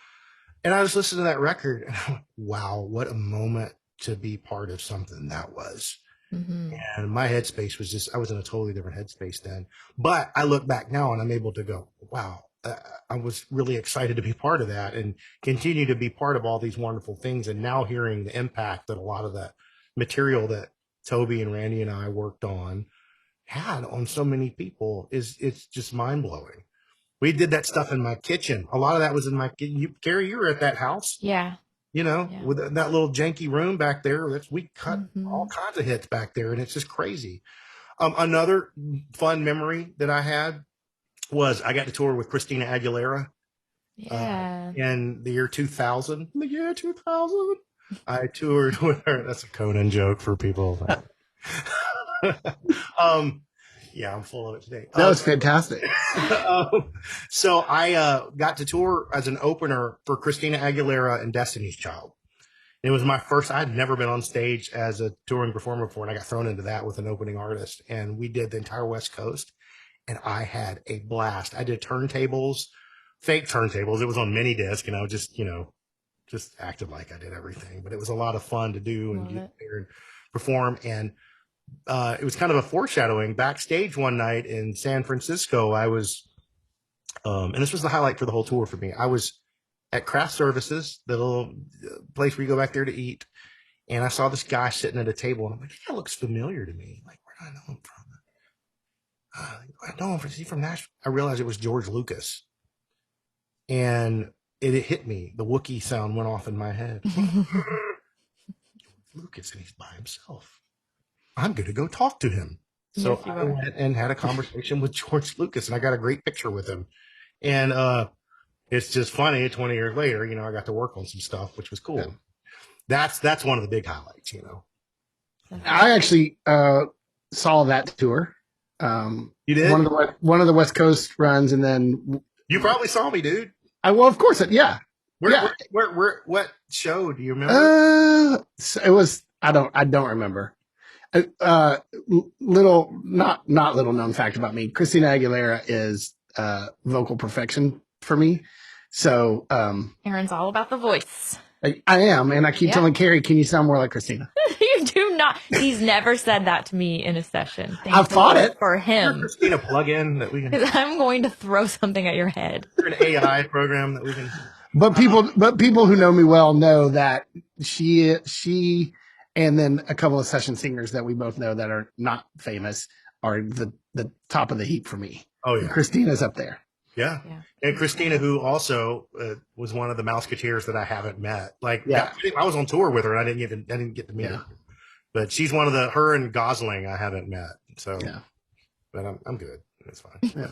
And I was listening to that record, and I'm like, wow, what a moment to be part of something that was. Mm-hmm. And my headspace was I was in a totally different headspace then. But I look back now and I'm able to go, wow, I was really excited to be part of that and continue to be part of all these wonderful things. And now hearing the impact that a lot of that material that Toby and Randy and I worked on had on so many people it's just mind blowing. We did that stuff in my kitchen. A lot of that was in my kitchen. Kerrie, you were at that house. Yeah. With that little janky room back there. We cut all kinds of hits back there, and it's just crazy. Another fun memory that I had was I got to tour with Christina Aguilera. Yeah. In the year 2000. The year 2000. I toured with her. That's a Conan joke for people. Yeah, I'm full of it today. That was fantastic. So I got to tour as an opener for Christina Aguilera and Destiny's Child. It was my first. I'd never been on stage as a touring performer before, and I got thrown into that with an opening artist. And we did the entire West Coast, and I had a blast. I did turntables, fake turntables. It was on mini disc, and I was just acted like I did everything. But it was a lot of fun to do and get there and perform. And it was kind of a foreshadowing. Backstage one night in San Francisco, I was, and this was the highlight for the whole tour for me. I was at Craft Services, the little place where you go back there to eat, and I saw this guy sitting at a table, and I'm like, that looks familiar to me. Like, where do I know him from? I know him from, is he from Nashville? I realized it was George Lucas, and it hit me. The Wookiee sound went off in my head. Lucas, and he's by himself. I'm going to go talk to him. So Yes, I went and had a conversation with George Lucas, and I got a great picture with him. And it's just funny. 20 years later, I got to work on some stuff, which was cool. Yeah. That's one of the big highlights. I actually saw that tour. You did? One of the West Coast runs, and then you probably saw me, dude. Well, of course, yeah. Where what show do you remember? It was I don't remember. Little not little known fact about me. Christina Aguilera is vocal perfection for me. So Aaron's all about the voice. I am, and I keep telling Kerrie, can you sound more like Christina? You do not. He's never said that to me in a session. I've thought it for him. Christina plug-in that we can. I'm going to throw something at your head. An AI program that we can. But people who know me well know that she and then a couple of session singers that we both know that are not famous are the top of the heap for me. Oh yeah, Christina's up there. Yeah. And Christina, who also was one of the Mouseketeers that I haven't met. I was on tour with her, and I didn't get to meet her. But she's one of her and Gosling I haven't met. So, but I'm good. It's fine. Yeah.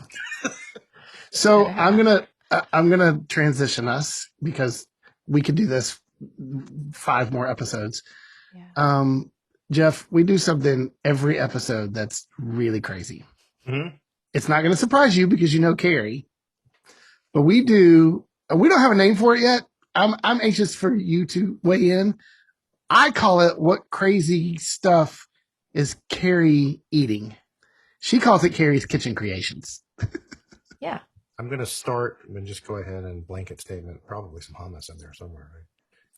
So I'm gonna transition us, because we could do this 5 more episodes. Yeah. Jeff, we do something every episode that's really crazy. Mm-hmm. It's not going to surprise you because you know Kerrie, but we don't have a name for it yet. I'm anxious for you to weigh in. I call it what crazy stuff is Kerrie eating. She calls it Kerrie's Kitchen Creations. Yeah. I'm going to start and just go ahead and blanket statement. Probably some hummus in there somewhere, right?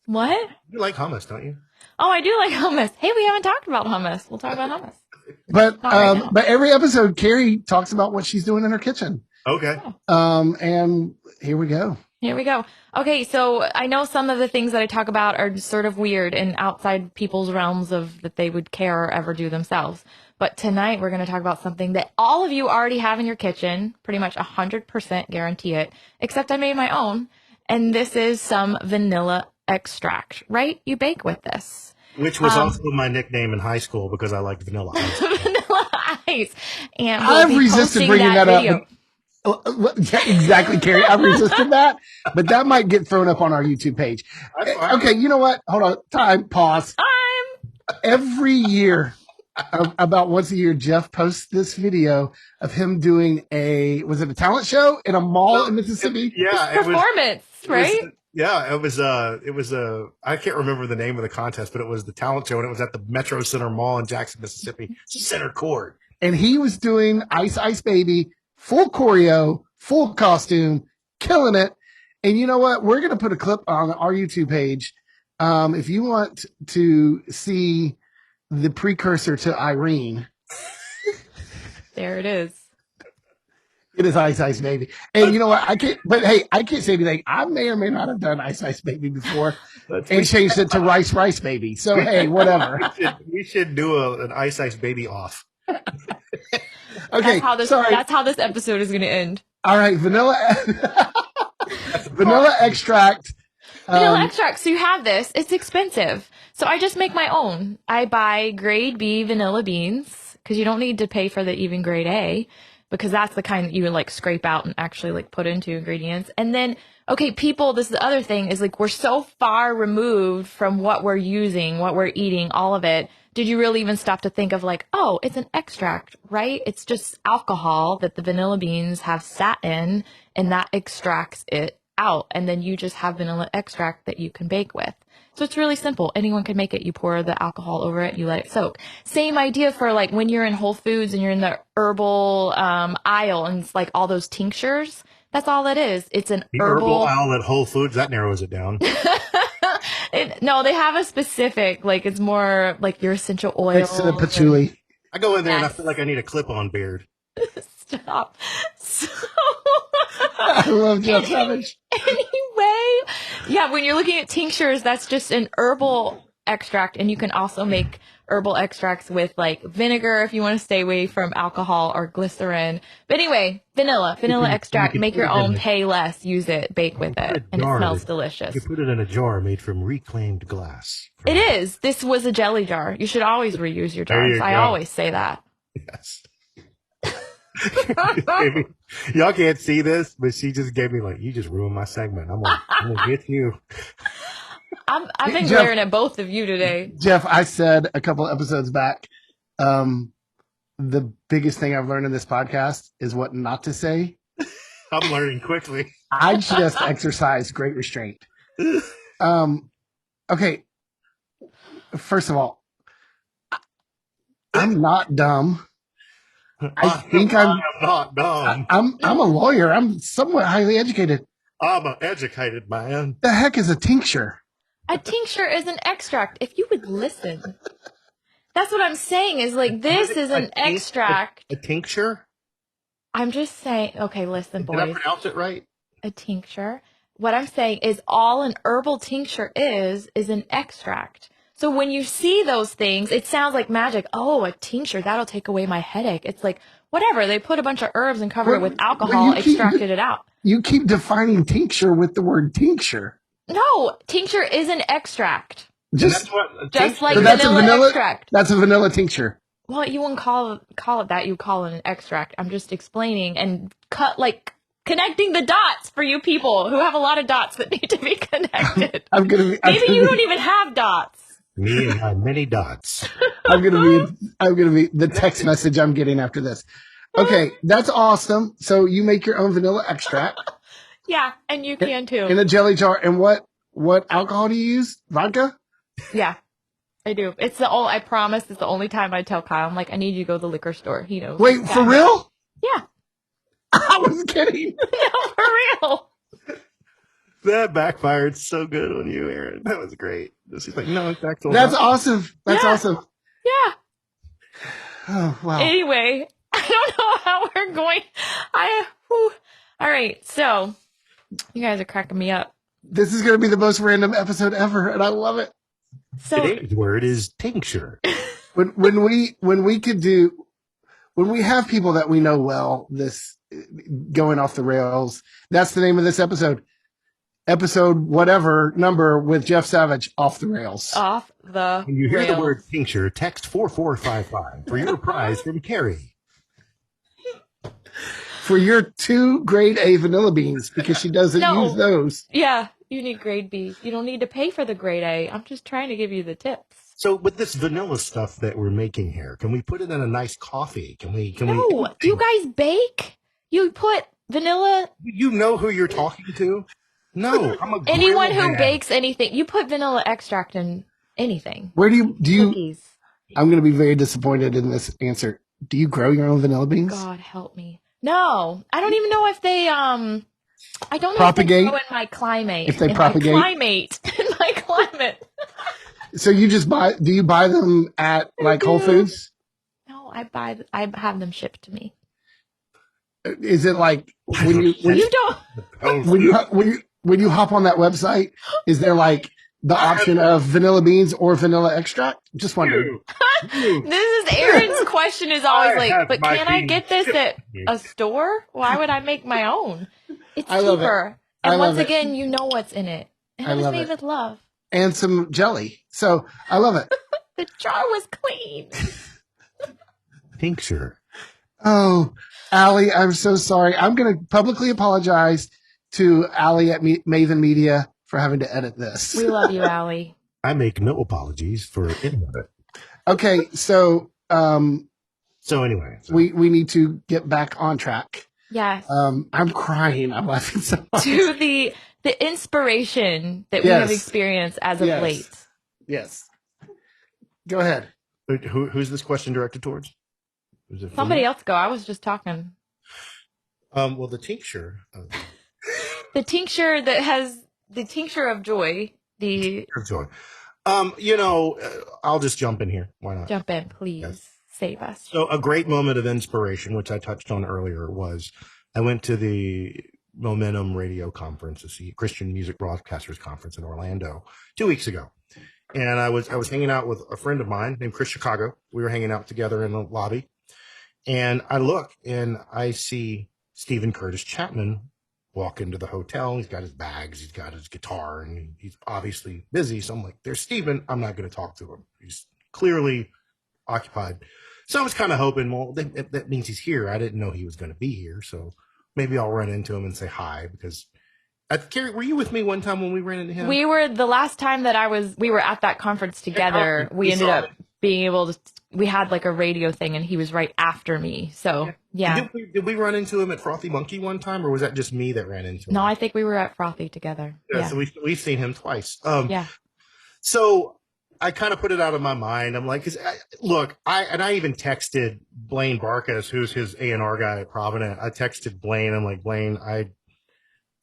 What? You like hummus, don't you? Oh, I do like hummus. Hey, we haven't talked about hummus. We'll talk about hummus. But every episode, Kerrie talks about what she's doing in her kitchen. Okay. And here we go. Here we go. Okay, so I know some of the things that I talk about are sort of weird and outside people's realms of that they would care or ever do themselves. But tonight we're going to talk about something that all of you already have in your kitchen, pretty much 100% guarantee it, except I made my own. And this is some vanilla extract, right? You bake with this. Which was also my nickname in high school because I liked vanilla ice. Vanilla ice. And I've resisted bringing that up. Yeah, exactly, Kerrie. I've resisted that, but that might get thrown up on our YouTube page. Okay, you know what? Hold on. Time. Pause. Every year, about once a year, Jeff posts this video of him doing was it a talent show in a mall in Mississippi? Yeah, performance, right? Yeah, it was I can't remember the name of the contest, but it was the talent show, and it was at the Metro Center Mall in Jackson, Mississippi, center court. And he was doing Ice Ice Baby, full choreo, full costume, killing it. And you know what? We're going to put a clip on our YouTube page. If you want to see the precursor to Irene. There it is. It is Ice Ice Baby. And you know what? I can't say anything. I may or may not have done Ice Ice Baby before and changed it to Rice Rice Baby. So, hey, whatever. We should do an Ice Ice Baby off. Okay. That's how this episode is going to end. All right. Vanilla extract. Vanilla extract. So you have this. It's expensive. So I just make my own. I buy grade B vanilla beans because you don't need to pay for the even grade A, because that's the kind that you would like scrape out and actually like put into ingredients. And then, okay, people, this is the other thing is like, we're so far removed from what we're using, what we're eating, all of it. Did you really even stop to think of like, oh, it's an extract, right? It's just alcohol that the vanilla beans have sat in, and that extracts it out. And then you just have vanilla extract that you can bake with. So it's really simple. Anyone can make it. You pour the alcohol over it, you let it soak. Same idea for like when you're in Whole Foods and you're in the herbal aisle and it's like all those tinctures. That's all it is. It's an herbal aisle at Whole Foods. That narrows it down. No, they have a specific, like it's more like your essential oil. Next to the patchouli. I go in there and I feel like I need a clip-on beard. Stop. So, I love Jeff Savage. Anyway, yeah, when you're looking at tinctures, that's just an herbal extract, and you can also make herbal extracts with like vinegar if you want to stay away from alcohol or glycerin. But anyway, vanilla extract, make your own, pay less, use it, bake with it, and it smells delicious. You put it in a jar made from reclaimed glass. It is. This was a jelly jar. You should always reuse your jars. I always say that. Yes. Y'all can't see this, but she just gave me like, you just ruined my segment. I'm gonna get you. I've been glaring at both of you today. Jeff, I said a couple episodes back, the biggest thing I've learned in this podcast is what not to say. I'm learning quickly. I just exercise great restraint. Okay. First of all, I'm not dumb. I think I'm not dumb. I'm a lawyer. I'm somewhat highly educated. I'm an educated man. The heck is a tincture? A tincture is an extract. If you would listen. That's what I'm saying is like, this is an extract. A tincture? I'm just saying, okay, listen, boys. Did I pronounce it right? A tincture. What I'm saying is all an herbal tincture is an extract. So when you see those things, it sounds like magic. Oh, a tincture, that'll take away my headache. It's like, whatever. They put a bunch of herbs and covered it with alcohol, extracted it out. You keep defining tincture with the word tincture. No, tincture is an extract. Just like vanilla extract. That's a vanilla tincture. Well, you wouldn't call it that. You call it an extract. I'm just explaining and connecting the dots for you people who have a lot of dots that need to be connected. Maybe you don't even have dots. Me and my many dots. I'm gonna be the text message I'm getting after this. Okay, that's awesome. So you make your own vanilla extract. Yeah, and you can too. In a jelly jar. And what alcohol do you use? Vodka? Yeah, I do. I promise it's the only time I tell Kyle, I'm like, I need you to go to the liquor store. He knows. Wait, for real? Yeah. I was kidding. No, for real. That backfired so good on you, Aaron. That was great. She's like, no, it's actual. That's awesome. That's awesome. Yeah. Oh, wow. Anyway, I don't know how we're going. All right, so you guys are cracking me up. This is going to be the most random episode ever, and I love it. So today's word is tincture. when we have people that we know well, this going off the rails, that's the name of this episode. Episode whatever number with Jeff Savage, off the rails. Off the When you hear rails. the word tincture, text 4455 for your prize from Kerrie. For your 2 grade A vanilla beans, because she doesn't use those. Yeah, you need grade B. You don't need to pay for the grade A. I'm just trying to give you the tips. So with this vanilla stuff that we're making here, can we put it in a nice coffee? Can we? Do you guys bake? You put vanilla. You know who you're talking to? No, I'm a anyone who bakes anything. You put vanilla extract in anything. Where do you cookies? I'm going to be very disappointed in this answer. Do you grow your own vanilla beans? God help me. No, I don't even know if they I don't know propagate? If they grow in my climate. If they propagate in my climate. So you just do you buy them at like Whole Foods? No, I have them shipped to me. Is it like when you don't when you hop on that website, is there like the option of vanilla beans or vanilla extract? Just wondering. This is Aaron's question is always like, but can I get this at a store? Why would I make my own? It's cheaper. And once again, you know what's in it. And it was made with love. And some jelly. So I love it. The jar was clean. Tincture. Oh, Allie, I'm so sorry. I'm going to publicly apologize to Allie at Maven Media for having to edit this. We love you, Allie. I make no apologies for any of it. Okay, so anyway, we need to get back on track. Yes. I'm crying. I'm laughing so much. To the inspiration that we have experienced as of late. Yes. Go ahead. Who's this question directed towards? Somebody else go. I was just talking. Well, the tincture. The tincture that has the tincture of joy. The tincture of joy. I'll just jump in here. Why not? Jump in, please. Yes. Save us. So a great moment of inspiration, which I touched on earlier, was I went to the Momentum Radio Conference, the Christian Music Broadcasters Conference in Orlando 2 weeks ago. And I was hanging out with a friend of mine named Chris Chicago. We were hanging out together in the lobby. And I look and I see Stephen Curtis Chapman walk into the hotel. He's got his bags, he's got his guitar, and he's obviously busy. So I'm like, there's Stephen. I'm not going to talk to him. He's clearly occupied. So I was kind of hoping, well, that means he's here. I didn't know he was going to be here. So maybe I'll run into him and say hi because Kerrie, were you with me one time when we ran into him? We were the last time that we were at that conference together. We ended up being able to, we had like a radio thing and he was right after me. So yeah. Did we run into him at Frothy Monkey one time or was that just me that ran into him? No, I think we were at Frothy together. Yeah. So we've seen him twice. Yeah. So I kind of put it out of my mind. I'm like, I even texted Blaine Barkas, who's his A&R guy at Provident. I texted Blaine. I'm like, Blaine, I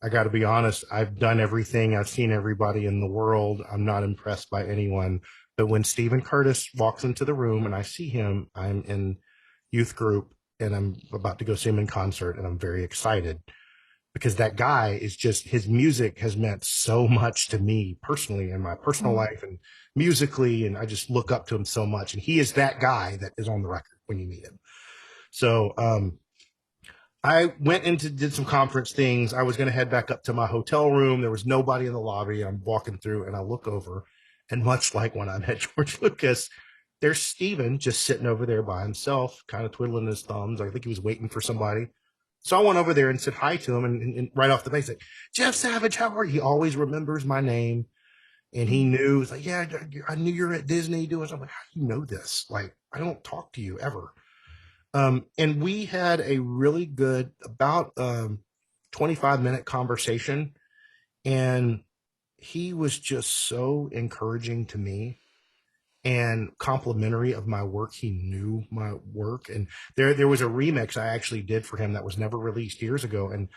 got to be honest. I've done everything. I've seen everybody in the world. I'm not impressed by anyone. But when Stephen Curtis walks into the room and I see him, I'm in youth group and I'm about to go see him in concert and I'm very excited because that guy is just, his music has meant so much to me personally in my personal life and musically. And I just look up to him so much. And he is that guy that is on the record when you meet him. So, I went did some conference things. I was going to head back up to my hotel room. There was nobody in the lobby. I'm walking through and I look over and much like when I met George Lucas, there's Stephen just sitting over there by himself, kind of twiddling his thumbs. I think he was waiting for somebody. So I went over there and said hi to him and right off the bat, like, Jeff Savage, how are you? He always remembers my name. And he knew, he's like, yeah, I knew you're at Disney doing something. I'm like, how do you know this? Like, I don't talk to you ever. And we had a really good, about 25-minute conversation. And he was just so encouraging to me and complimentary of my work. He knew my work. And there was a remix I actually did for him that was never released years ago. And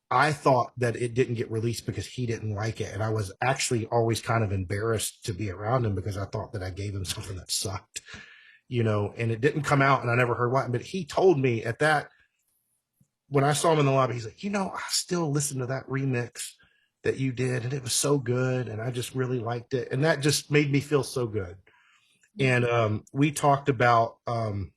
I thought that it didn't get released because he didn't like it. And I was actually always kind of embarrassed to be around him because I thought that I gave him something that sucked, and it didn't come out and I never heard why. But he told me at that, when I saw him in the lobby, he's like, I still listen to that remix that you did and it was so good. And I just really liked it. And that just made me feel so good. And we talked about the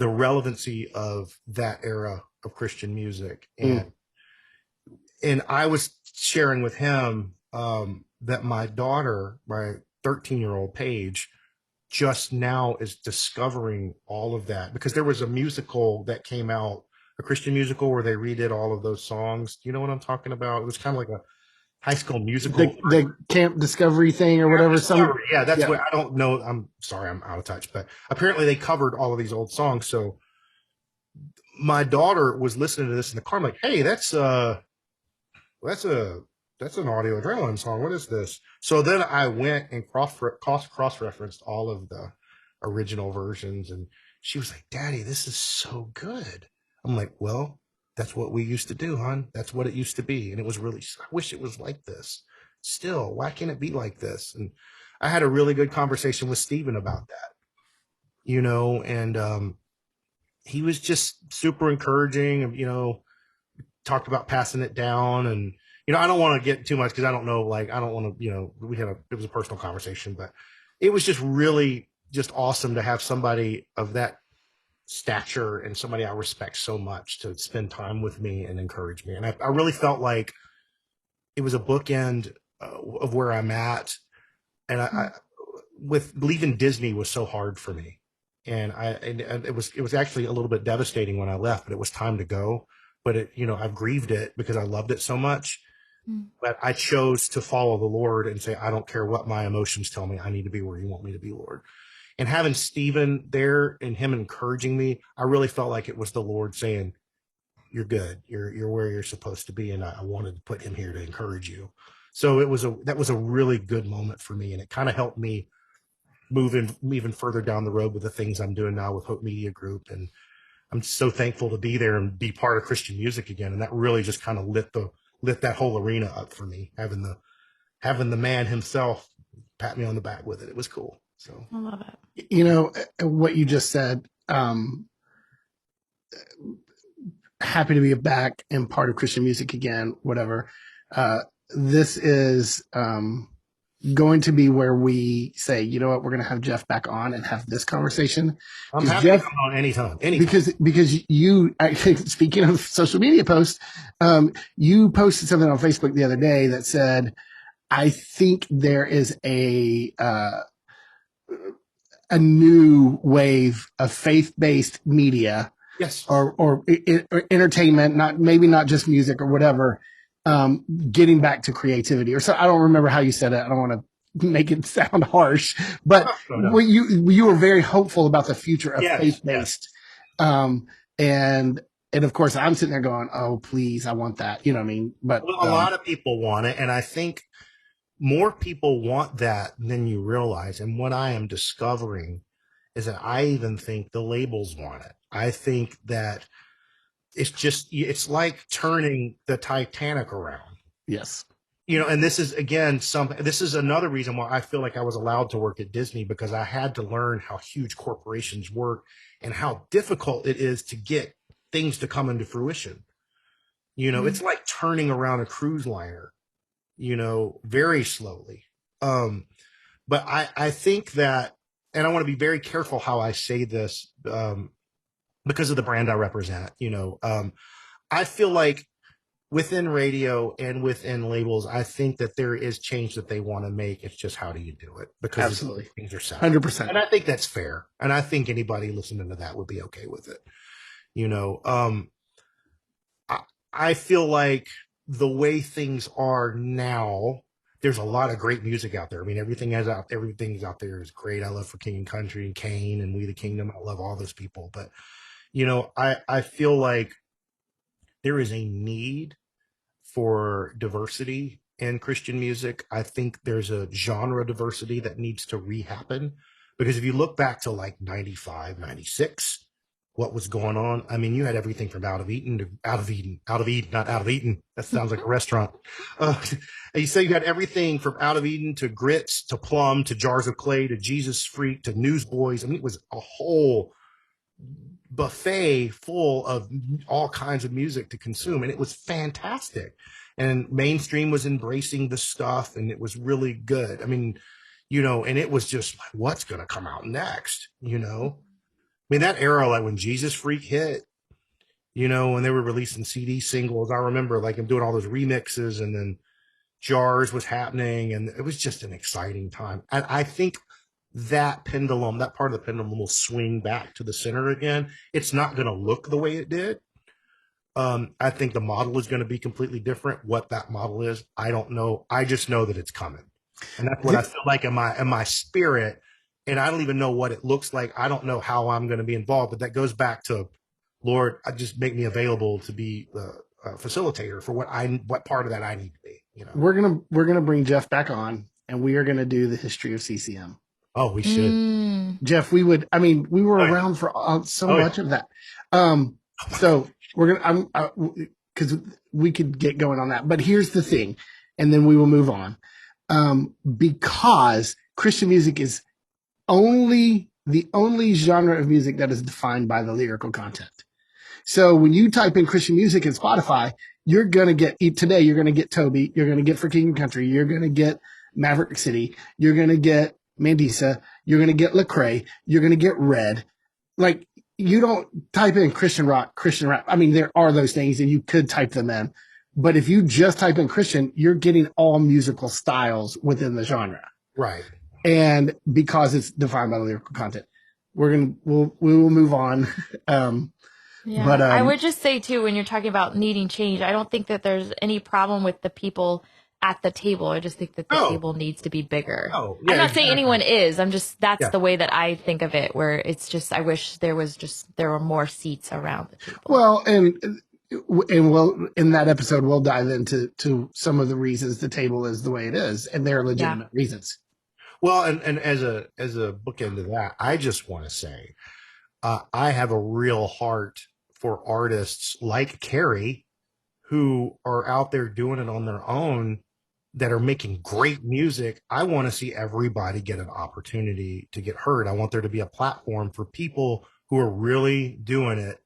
relevancy of that era of Christian music. And I was sharing with him that my daughter, my 13-year-old Paige, just now is discovering all of that, because there was a musical that came out, a Christian musical where they redid all of those songs. Do you know what I'm talking about? It was kind of like a High School Musical. The Camp Discovery thing or whatever. Yeah, that's what, I don't know. I'm sorry, I'm out of touch, but apparently they covered all of these old songs. So my daughter was listening to this in the car. I'm like, hey, that's an Audio Adrenaline song. What is this? So then I went and cross-referenced all of the original versions, and she was like, Daddy, this is so good. I'm like, well, that's what we used to do, hon. That's what it used to be. And it was really, I wish it was like this. Still, why can't it be like this? And I had a really good conversation with Steven about that, and he was just super encouraging, talked about passing it down. And I don't want to get too much because I don't know, like, I don't want to, it was a personal conversation, but it was just really just awesome to have somebody of that stature and somebody I respect so much to spend time with me and encourage me. And I really felt like it was a bookend of where I'm at. And I with leaving Disney was so hard for me. And it was actually a little bit devastating when I left, but it was time to go. But I've grieved it because I loved it so much. But I chose to follow the Lord and say, I don't care what my emotions tell me. I need to be where you want me to be, Lord. And having Stephen there and him encouraging me, I really felt like it was the Lord saying, you're good. You're where you're supposed to be. And I wanted to put him here to encourage you. So that was a really good moment for me. And it kind of helped me move in even further down the road with the things I'm doing now with Hope Media Group. And I'm so thankful to be there and be part of Christian music again. And that really just kind of lit that whole arena up for me, having the man himself pat me on the back with it. It was cool. So I love it. What you just said, happy to be back and part of Christian music again, whatever. This is going to be where we say, you know what, we're going to have Jeff back on and have this conversation. I'm happy to come on anytime. Because you, speaking of social media posts, you posted something on Facebook the other day that said, I think there is a new wave of faith-based media. Yes. Or entertainment, not just music or whatever, getting back to creativity. Or so, I don't remember how you said it. I don't want to make it sound harsh, but you were very hopeful about the future of faith-based. And of course I'm sitting there going, oh, please, I want that. You know what I mean? But a lot of people want it. And I think more people want that than you realize. And what I am discovering is that I even think the labels want it. I think that it's like turning the Titanic around. Yes. And this is, again, this is another reason why I feel like I was allowed to work at Disney, because I had to learn how huge corporations work and how difficult it is to get things to come into fruition. It's like turning around a cruise liner, very slowly. But I think that, and I want to be very careful how I say this, because of the brand I represent, I feel like within radio and within labels, I think that there is change that they want to make. It's just, how do you do it? Because absolutely, things are set 100%. And I think that's fair. And I think anybody listening to that would be okay with it. I feel like the way things are now, there's a lot of great music out there. I mean, everything's out there is great. I love For King and Country and Kane and We the Kingdom. I love all those people. But, I feel like there is a need for diversity in Christian music. I think there's a genre diversity that needs to rehappen, because if you look back to like 95, 96, what was going on? I mean, you had everything from Out of Eden to Out of Eden, not Out of Eden. That sounds like a restaurant. You say you had everything from Out of Eden to Grits to Plum to Jars of Clay to Jesus Freak to Newsboys. I mean, it was a whole buffet full of all kinds of music to consume, and it was fantastic. And mainstream was embracing the stuff, and it was really good. I mean, and it was just like, what's going to come out next? I mean, that era, like when Jesus Freak hit, when they were releasing CD singles, I remember like I'm doing all those remixes, and then Jars was happening, and it was just an exciting time. And I think that part of the pendulum will swing back to the center again. It's not going to look the way it did. I think the model is going to be completely different. What that model is, I don't know. I just know that it's coming. And that's what I feel like in my spirit. And I don't even know what it looks like. I don't know how I'm going to be involved, but that goes back to, Lord, just make me available to be the facilitator for what part of that I need to be. We're gonna bring Jeff back on, and we are gonna do the history of CCM. Oh, we should. Jeff, we were around for so much of that. So we're going to, because we could get going on that, but here's the thing, and then we will move on. Because Christian music is the only genre of music that is defined by the lyrical content. So when you type in Christian music in Spotify, you're going to get Toby, you're going to get For King and Country, you're going to get Maverick City, you're going to get Mandisa, you're going to get Lecrae, you're going to get Red. Like, you don't type in Christian rock, Christian rap. I mean, there are those things and you could type them in, but if you just type in Christian, you're getting all musical styles within the genre. Right. And because it's defined by the lyrical content, we will move on. Yeah. But I would just say too, when you're talking about needing change, I don't think that there's any problem with the people at the table. I just think that the table needs to be bigger. Oh, yeah, I'm not saying anyone is. I'm just, that's Yeah. the way that I think of it, where it's just, I wish there were more seats around the table. Well, and in that episode, we'll dive into some of the reasons the table is the way it is, and there are legitimate reasons. Well, and as a bookend to that, I just want to say, I have a real heart for artists like Kerrie, who are out there doing it on their own, that are making great music. I want to see everybody get an opportunity to get heard. I want there to be a platform for people who are really doing it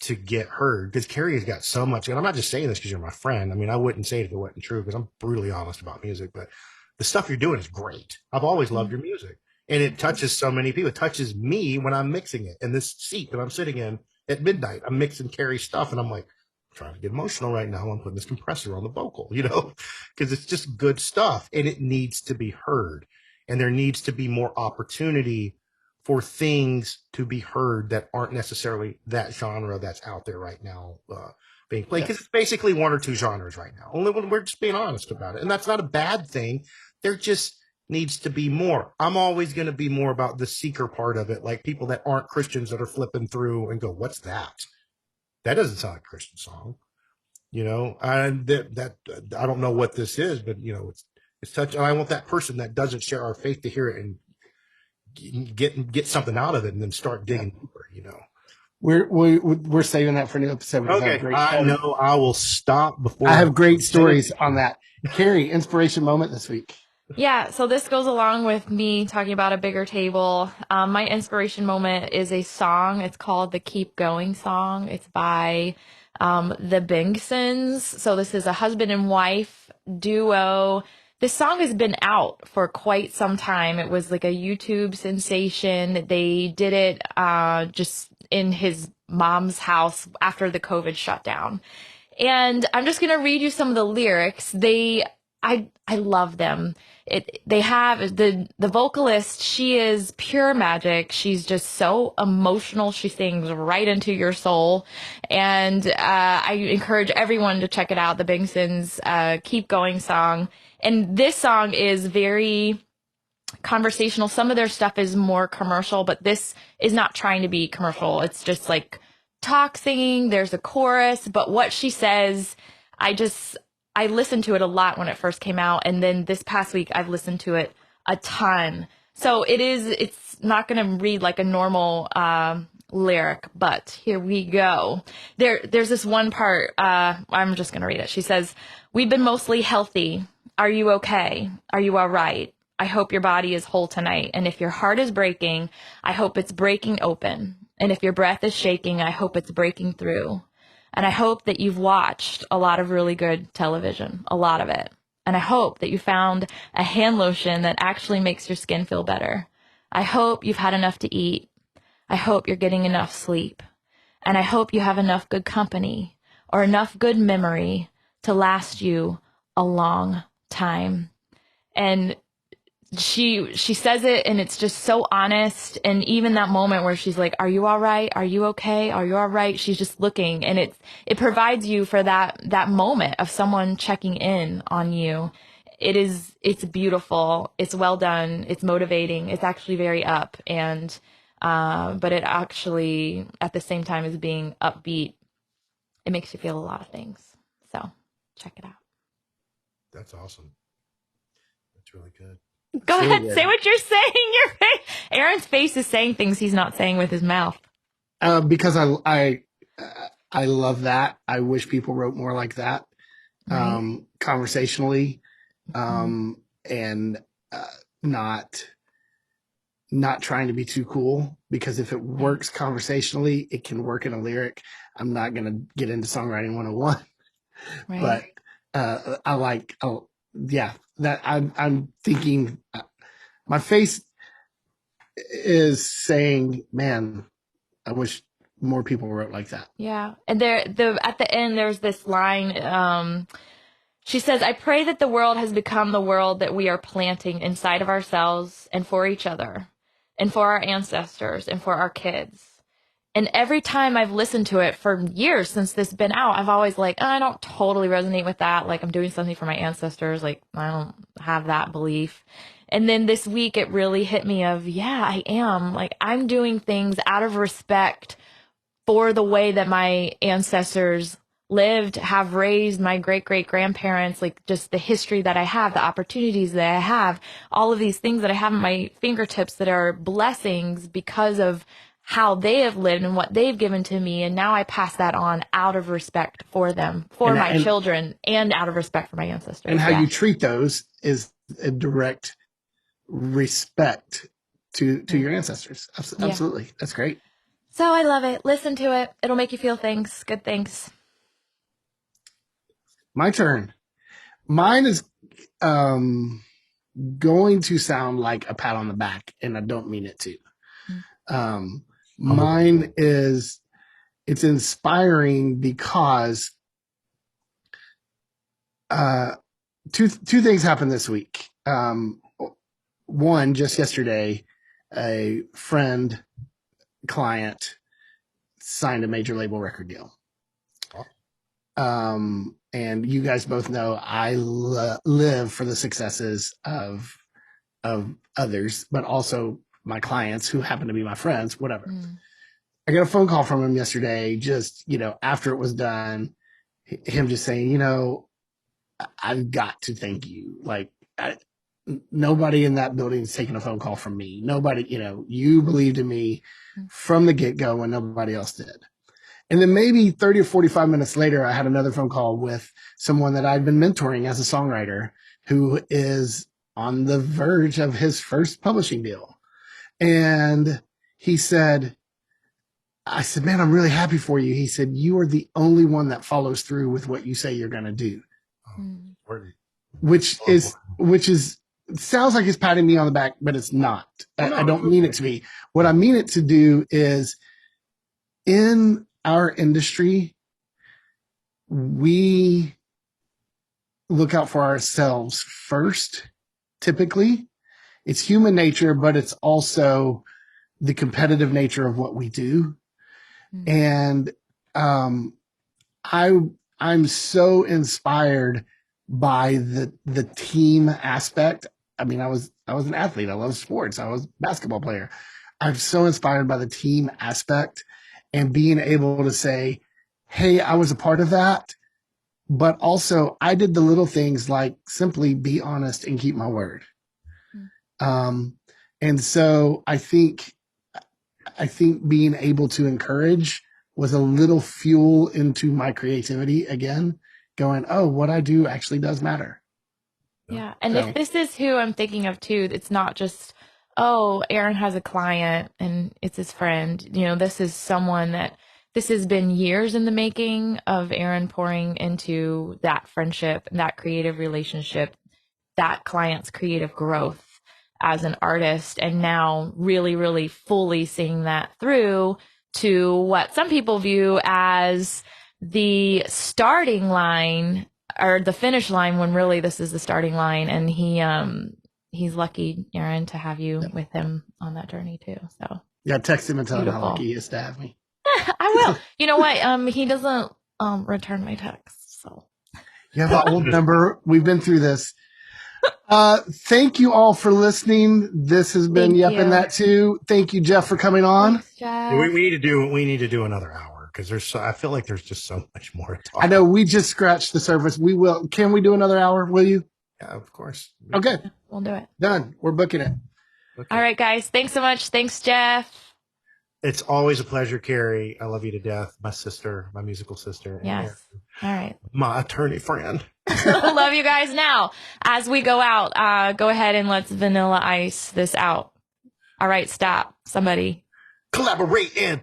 to get heard, because Kerrie has got so much. And I'm not just saying this because you're my friend. I mean, I wouldn't say it if it wasn't true, because I'm brutally honest about music, but the stuff you're doing is great. I've always loved your music, and it touches so many people. It touches me when I'm mixing it in this seat that I'm sitting in at midnight. I'm mixing Kerrie's stuff, and I'm like, I'm trying to get emotional right now. I'm putting this compressor on the vocal, because it's just good stuff, and it needs to be heard. And there needs to be more opportunity for things to be heard that aren't necessarily that genre that's out there right now being played. Because it's basically one or two genres right now. Only when we're just being honest about it. And that's not a bad thing. There just needs to be more. I'm always going to be more about the seeker part of it, like people that aren't Christians that are flipping through and go, what's that? That doesn't sound like a Christian song. And that I don't know what this is, but it's touch. And I want that person that doesn't share our faith to hear it and get something out of it, and then start digging deeper. We're saving that for a new episode. Okay, I know. I will stop before. I have great stories on that. Kerrie, inspiration moment this week. Yeah, so this goes along with me talking about a bigger table. My inspiration moment is a song. It's called the Keep Going song. It's by the Bingsons. So this is a husband and wife duo. This song has been out for quite some time. It was like a YouTube sensation. They did it just in his mom's house after the COVID shutdown. And I'm just going to read you some of the lyrics. I love them. They have the vocalist. She is pure magic. She's just so emotional. She sings right into your soul. And I encourage everyone to check it out. The Bingsons Keep Going song. And this song is very conversational. Some of their stuff is more commercial, but this is not trying to be commercial. It's just like talk singing. There's a chorus, but what she says, I listened to it a lot when it first came out. And then this past week, I've listened to it a ton. So it's not going to read like a normal, lyric, but here we go. There's this one part, I'm just going to read it. She says, "We've been mostly healthy. Are you okay? Are you all right? I hope your body is whole tonight. And if your heart is breaking, I hope it's breaking open. And if your breath is shaking, I hope it's breaking through. And I hope that you've watched a lot of really good television, a lot of it. And I hope that you found a hand lotion that actually makes your skin feel better. I hope you've had enough to eat. I hope you're getting enough sleep. And I hope you have enough good company or enough good memory to last you a long time." And she says it, and it's just so honest. And even that moment where she's like, "Are you all right? Are you okay? Are you all right?" She's just looking, and it provides you for that moment of someone checking in on you. It's beautiful. It's well done. It's motivating. It's actually very up, and but it actually at the same time as being upbeat, it makes you feel a lot of things. So check it out. That's awesome. That's really good. Go ahead, say what you're saying. Aaron's face is saying things he's not saying with his mouth. Because I love that. I wish people wrote more like that, Right. Conversationally, and not trying to be too cool. Because if it works conversationally, it can work in a lyric. I'm not going to get into songwriting 101, Right. but that I'm thinking. My face is saying, "Man, I wish more people wrote like that." Yeah. And at the end, there's this line. She says, "I pray that the world has become the world that we are planting inside of ourselves and for each other and for our ancestors and for our kids." And every time I've listened to it for years since this has been out, I've always like, "Oh, I don't totally resonate with that. Like, I'm doing something for my ancestors. Like, I don't have that belief." And then this week it really hit me of, yeah, I am. Like, I'm doing things out of respect for the way that my ancestors lived, have raised, my great great grandparents, like just the history that I have, the opportunities that I have, all of these things that I have at my fingertips that are blessings because of how they have lived and what they've given to me. And now I pass that on out of respect for them, for my children, and out of respect for my ancestors. And how you treat those is a direct respect to your ancestors. Absolutely. That's great. So I love it. Listen to it. It'll make you feel things, good things. My turn. Mine is going to sound like a pat on the back, and I don't mean it to. Mine is, it's inspiring because two things happened this week. One, just yesterday, a friend, client signed a major label record deal. And you guys both know I live for the successes of others, but also my clients who happen to be my friends, whatever. I got a phone call from him yesterday, just, after it was done, him just saying, "I've got to thank you. Like, nobody in that building is taking a phone call from me. Nobody, you believed in me from the get-go when nobody else did." And then maybe 30 or 45 minutes later, I had another phone call with someone that I'd been mentoring as a songwriter who is on the verge of his first publishing deal. And I said, "Man, I'm really happy for you." He said, "You are the only one that follows through with what you say you're going to do." Which sounds like he's patting me on the back, but it's not. I don't mean it to be. What I mean it to do is, in our industry, we look out for ourselves first. Typically, it's human nature, but it's also the competitive nature of what we do. And I'm so inspired by the team aspect. I mean, I was an athlete. I love sports. I was a basketball player. I'm so inspired by the team aspect and being able to say, hey, I was a part of that, but also I did the little things like simply be honest and keep my word. And so I think being able to encourage was a little fuel into my creativity again, going, oh, what I do actually does matter. Yeah. And if this is who I'm thinking of too, it's not just, oh, Aaron has a client and it's his friend. This is someone that this has been years in the making of Aaron pouring into that friendship, that creative relationship, that client's creative growth as an artist, and now really, really fully seeing that through to what some people view as the starting line or the finish line, when really this is the starting line. And he's lucky, Aaron, to have you with him on that journey too. So yeah, text him and tell him how lucky he is to have me. I will. You know what? He doesn't return my texts, so you have an old number. We've been through this. Thank you all for listening. This has been Yep and That Too. Thank you, Jeff, for coming on. Thanks, Jeff. We need to do another hour because I feel like there's just so much more to talk. I know we just scratched the surface. We will. Can we do another hour? Will you? Yeah, of course. Okay, we'll do it. Done. We're booking it. Okay. All right, guys. Thanks so much. Thanks, Jeff. It's always a pleasure, Kerrie. I love you to death. My sister, my musical sister. Yes. All right. My attorney friend. Love you guys. Now, as we go out, go ahead and let's Vanilla Ice this out. All right, stop. Somebody. Collaborate in.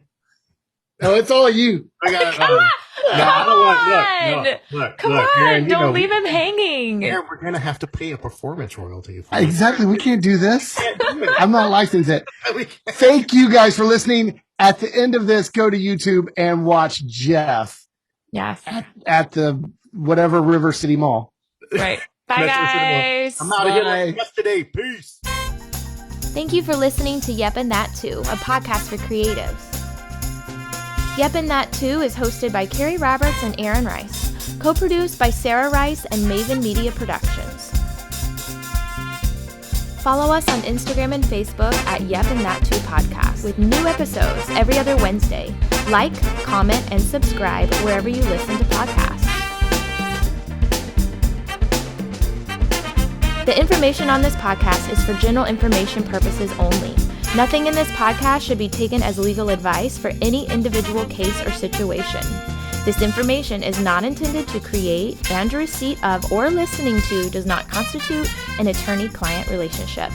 No, it's all you. I got it. Come on. No, I don't want. Look. Come on. Aaron, don't leave him hanging. Aaron, we're going to have to pay a performance royalty. Exactly. We can't do this. I'm not licensed it. Thank you guys for listening. At the end of this, go to YouTube and watch Jeff. Yes. At the whatever River City Mall. Right. Bye, guys. I'm out of here yesterday. Peace. Thank you for listening to Yep and That Too, a podcast for creatives. Yep and That Too is hosted by Kerrie Roberts and Aaron Rice, co-produced by Sarah Rice and Maven Media Productions. Follow us on Instagram and Facebook at Yep and That Too Podcast with new episodes every other Wednesday. Like, comment, and subscribe wherever you listen to podcasts. The information on this podcast is for general information purposes only. Nothing in this podcast should be taken as legal advice for any individual case or situation. This information is not intended to create, and receipt of or listening to does not constitute an attorney-client relationship.